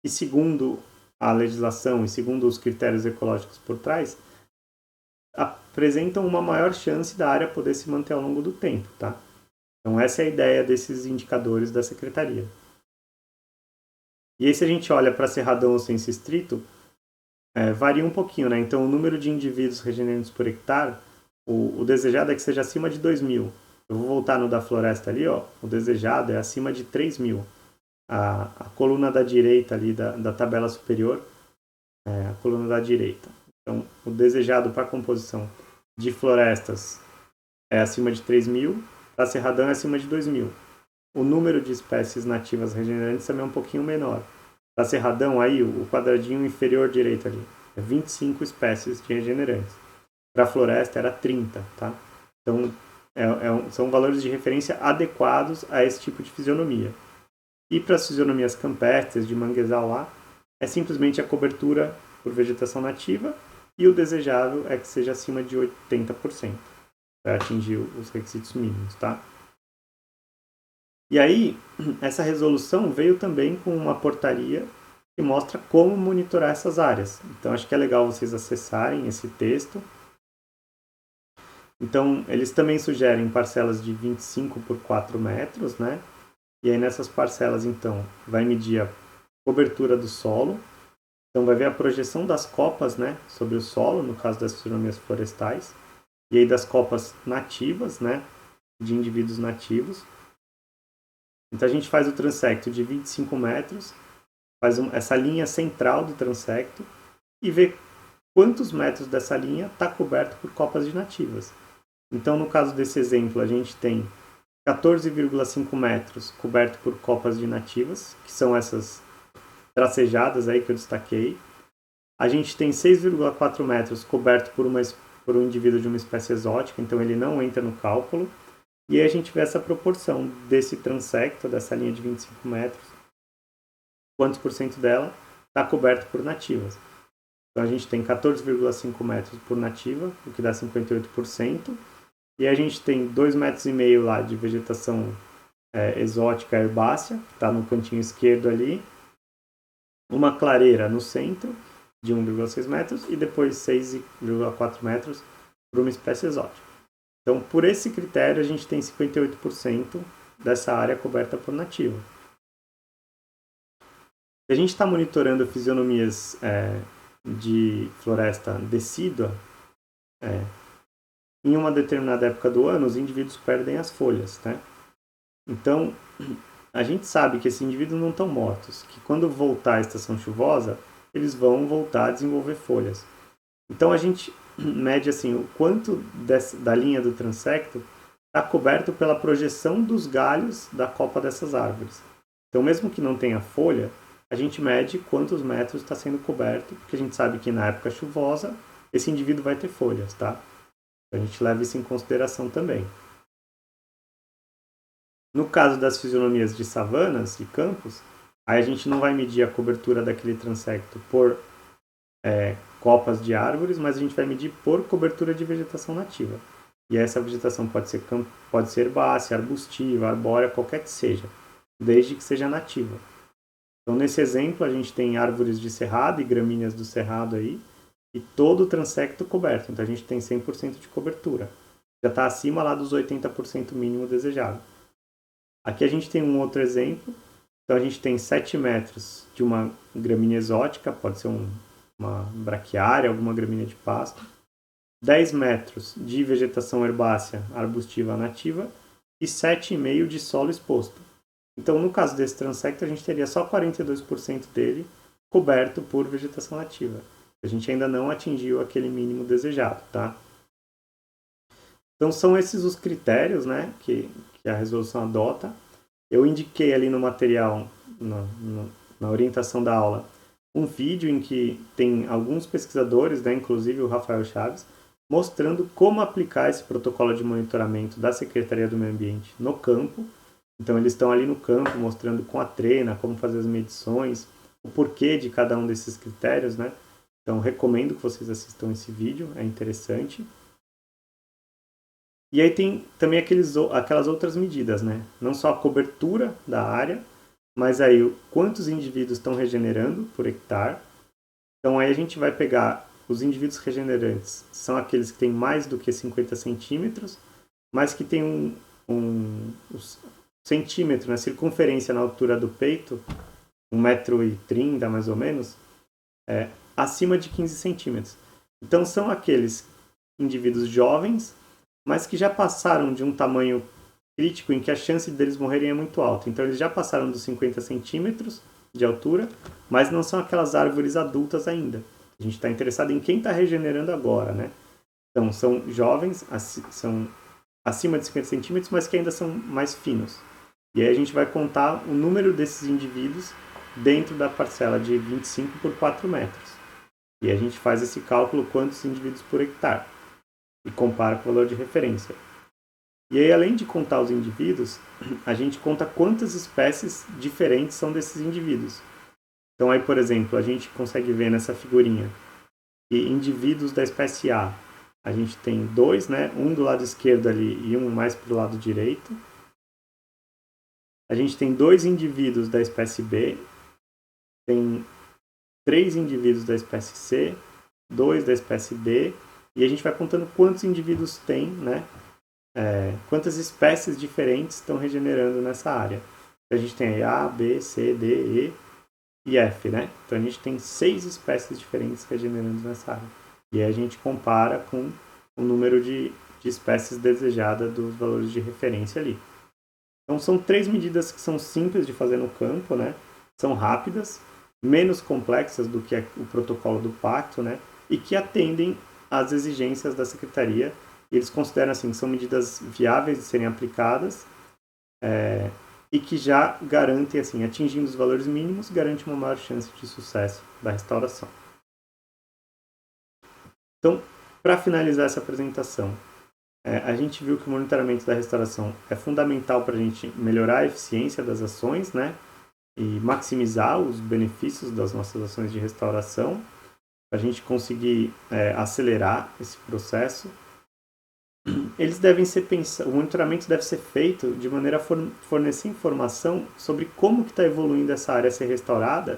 A: e, segundo a legislação e segundo os critérios ecológicos por trás, apresentam uma maior chance da área poder se manter ao longo do tempo, tá? Então essa é a ideia desses indicadores da secretaria. E aí se a gente olha para Cerradão ou Ciência Estrito, varia um pouquinho, né? Então o número de indivíduos regenerantes por hectare, o desejado é que seja acima de 2.000. Eu vou voltar no da floresta ali, ó. O desejado é acima de 3.000. A coluna da direita ali da tabela superior é a coluna da direita. Então, o desejado para a composição de florestas é acima de 3.000, para Cerradão é acima de 2.000. O número de espécies nativas regenerantes também é um pouquinho menor. Para Cerradão, aí, o quadradinho inferior direito ali, é 25 espécies de regenerantes. Para a floresta era 30, tá? Então, são valores de referência adequados a esse tipo de fisionomia. E para as fisionomias campestres de manguezal lá, é simplesmente a cobertura por vegetação nativa e o desejável é que seja acima de 80% para atingir os requisitos mínimos, tá? E aí, essa resolução veio também com uma portaria que mostra como monitorar essas áreas. Então, acho que é legal vocês acessarem esse texto. Então, eles também sugerem parcelas de 25 por 4 metros, né? E aí, nessas parcelas, então, vai medir a cobertura do solo. Então, vai ver a projeção das copas, né, sobre o solo, no caso das fisionomias florestais. E aí, das copas nativas, né, de indivíduos nativos. Então, a gente faz o transecto de 25 metros, faz essa linha central do transecto e vê quantos metros dessa linha está coberto por copas de nativas. Então, no caso desse exemplo, a gente tem 14,5 metros coberto por copas de nativas, que são essas tracejadas aí que eu destaquei. A gente tem 6,4 metros coberto por um indivíduo de uma espécie exótica, então ele não entra no cálculo. E aí a gente vê essa proporção desse transecto, dessa linha de 25 metros, quantos por cento dela está coberto por nativas. Então a gente tem 14,5 metros por nativa, o que dá 58%. E a gente tem 2,5 metros lá de vegetação exótica herbácea, que está no cantinho esquerdo ali. Uma clareira no centro, de 1,6 metros, e depois 6,4 metros para uma espécie exótica. Então, por esse critério, a gente tem 58% dessa área coberta por nativa. Se a gente está monitorando fisionomias de floresta decídua, em uma determinada época do ano, os indivíduos perdem as folhas, né? Então, a gente sabe que esses indivíduos não estão mortos, que quando voltar a estação chuvosa, eles vão voltar a desenvolver folhas. Então, a gente mede assim, o quanto da linha do transecto está coberto pela projeção dos galhos da copa dessas árvores. Então, mesmo que não tenha folha, a gente mede quantos metros está sendo coberto, porque a gente sabe que na época chuvosa, esse indivíduo vai ter folhas, tá? A gente leva isso em consideração também. No caso das fisionomias de savanas e campos, aí a gente não vai medir a cobertura daquele transecto por copas de árvores, mas a gente vai medir por cobertura de vegetação nativa. E essa vegetação pode ser herbácea, arbustiva, arbórea, qualquer que seja, desde que seja nativa. Então, nesse exemplo, a gente tem árvores de cerrado e gramíneas do cerrado aí, e todo o transecto coberto. Então, a gente tem 100% de cobertura. Já está acima lá dos 80% mínimo desejado. Aqui a gente tem um outro exemplo. Então, a gente tem 7 metros de uma gramínea exótica, pode ser uma braquiária, alguma gramínea de pasto. 10 metros de vegetação herbácea arbustiva nativa e 7,5 de solo exposto. Então, no caso desse transecto, a gente teria só 42% dele coberto por vegetação nativa. A gente ainda não atingiu aquele mínimo desejado, tá? Então, são esses os critérios, né, que a resolução adota. Eu indiquei ali no material, na orientação da aula, um vídeo em que tem alguns pesquisadores, né, inclusive o Rafael Chaves, mostrando como aplicar esse protocolo de monitoramento da Secretaria do Meio Ambiente no campo. Então, eles estão ali no campo mostrando com a trena como fazer as medições, o porquê de cada um desses critérios, né? Então, recomendo que vocês assistam esse vídeo, é interessante. E aí tem também aquelas outras medidas, né? Não só a cobertura da área, mas aí quantos indivíduos estão regenerando por hectare. Então, aí a gente vai pegar os indivíduos regenerantes, são aqueles que têm mais do que 50 centímetros, mas que têm um centímetro, né, circunferência na altura do peito, 1,30 m mais ou menos, acima de 15 centímetros. Então são aqueles indivíduos jovens, mas que já passaram de um tamanho crítico em que a chance deles morrerem é muito alta. Então eles já passaram dos 50 centímetros de altura, mas não são aquelas árvores adultas ainda. A gente está interessado em quem está regenerando agora, né? Então são jovens, são acima de 50 centímetros, mas que ainda são mais finos. E aí a gente vai contar o número desses indivíduos dentro da parcela de 25 por 4 metros. E a gente faz esse cálculo quantos indivíduos por hectare e compara com o valor de referência. E aí, além de contar os indivíduos, a gente conta quantas espécies diferentes são desses indivíduos. Então aí, por exemplo, a gente consegue ver nessa figurinha que indivíduos da espécie A, a gente tem 2, né? Um do lado esquerdo ali e um mais para o lado direito. A gente tem 2 indivíduos da espécie B, tem 3 indivíduos da espécie C, 2 da espécie D, e a gente vai contando quantos indivíduos tem, né? Quantas espécies diferentes estão regenerando nessa área. A gente tem A, B, C, D, E e F, né? Então a gente tem 6 espécies diferentes regenerando nessa área. E aí a gente compara com o número de espécies desejada dos valores de referência ali. Então são 3 medidas que são simples de fazer no campo, né? São rápidas, menos complexas do que o protocolo do pacto, né? E que atendem às exigências da Secretaria. Eles consideram assim que são medidas viáveis de serem aplicadas e que já garantem, assim, atingindo os valores mínimos, garante uma maior chance de sucesso da restauração. Então, para finalizar essa apresentação, a gente viu que o monitoramento da restauração é fundamental para a gente melhorar a eficiência das ações, né? E maximizar os benefícios das nossas ações de restauração, para a gente conseguir acelerar esse processo. Eles devem ser o monitoramento deve ser feito de maneira a fornecer informação sobre como que está evoluindo essa área a ser restaurada,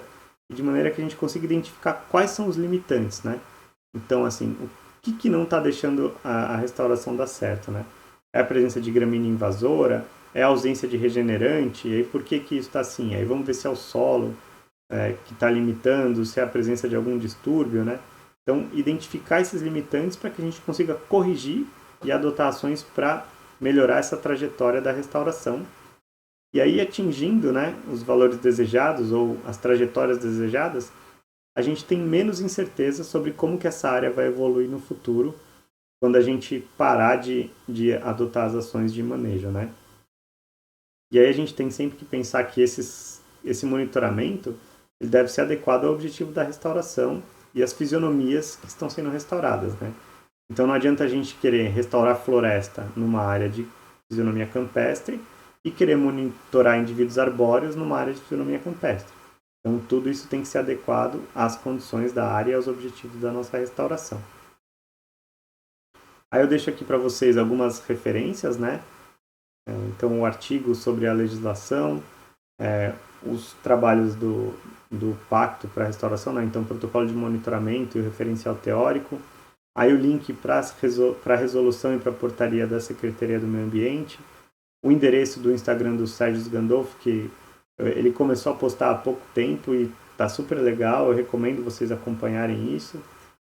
A: e de maneira que a gente consiga identificar quais são os limitantes, né? Então, assim, o que não está deixando a restauração dar certo, né? É a presença de gramínea invasora? É a ausência de regenerante? E aí, por que isso está assim? Aí vamos ver se é o solo que está limitando, se é a presença de algum distúrbio, né? Então, identificar esses limitantes para que a gente consiga corrigir e adotar ações para melhorar essa trajetória da restauração. E aí, atingindo, né, os valores desejados ou as trajetórias desejadas, a gente tem menos incerteza sobre como que essa área vai evoluir no futuro quando a gente parar de adotar as ações de manejo, né? E aí a gente tem sempre que pensar que esse monitoramento ele deve ser adequado ao objetivo da restauração e às fisionomias que estão sendo restauradas, né? Então não adianta a gente querer restaurar floresta numa área de fisionomia campestre e querer monitorar indivíduos arbóreos numa área de fisionomia campestre. Então tudo isso tem que ser adequado às condições da área e aos objetivos da nossa restauração. Aí eu deixo aqui para vocês algumas referências, né? Então o artigo sobre a legislação, os trabalhos do Pacto para a Restauração, né? Então, protocolo de monitoramento e o referencial teórico. Aí o link para a resolução e para a portaria da Secretaria do Meio Ambiente. O endereço do Instagram do Sérgio Gandolfo, que ele começou a postar há pouco tempo e tá super legal, eu recomendo vocês acompanharem isso.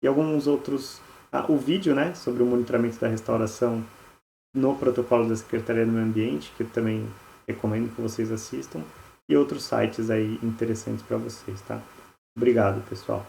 A: E alguns outros... o vídeo, né, sobre o monitoramento da restauração no protocolo da Secretaria do Meio Ambiente, que eu também recomendo que vocês assistam, e outros sites aí interessantes para vocês, tá? Obrigado, pessoal.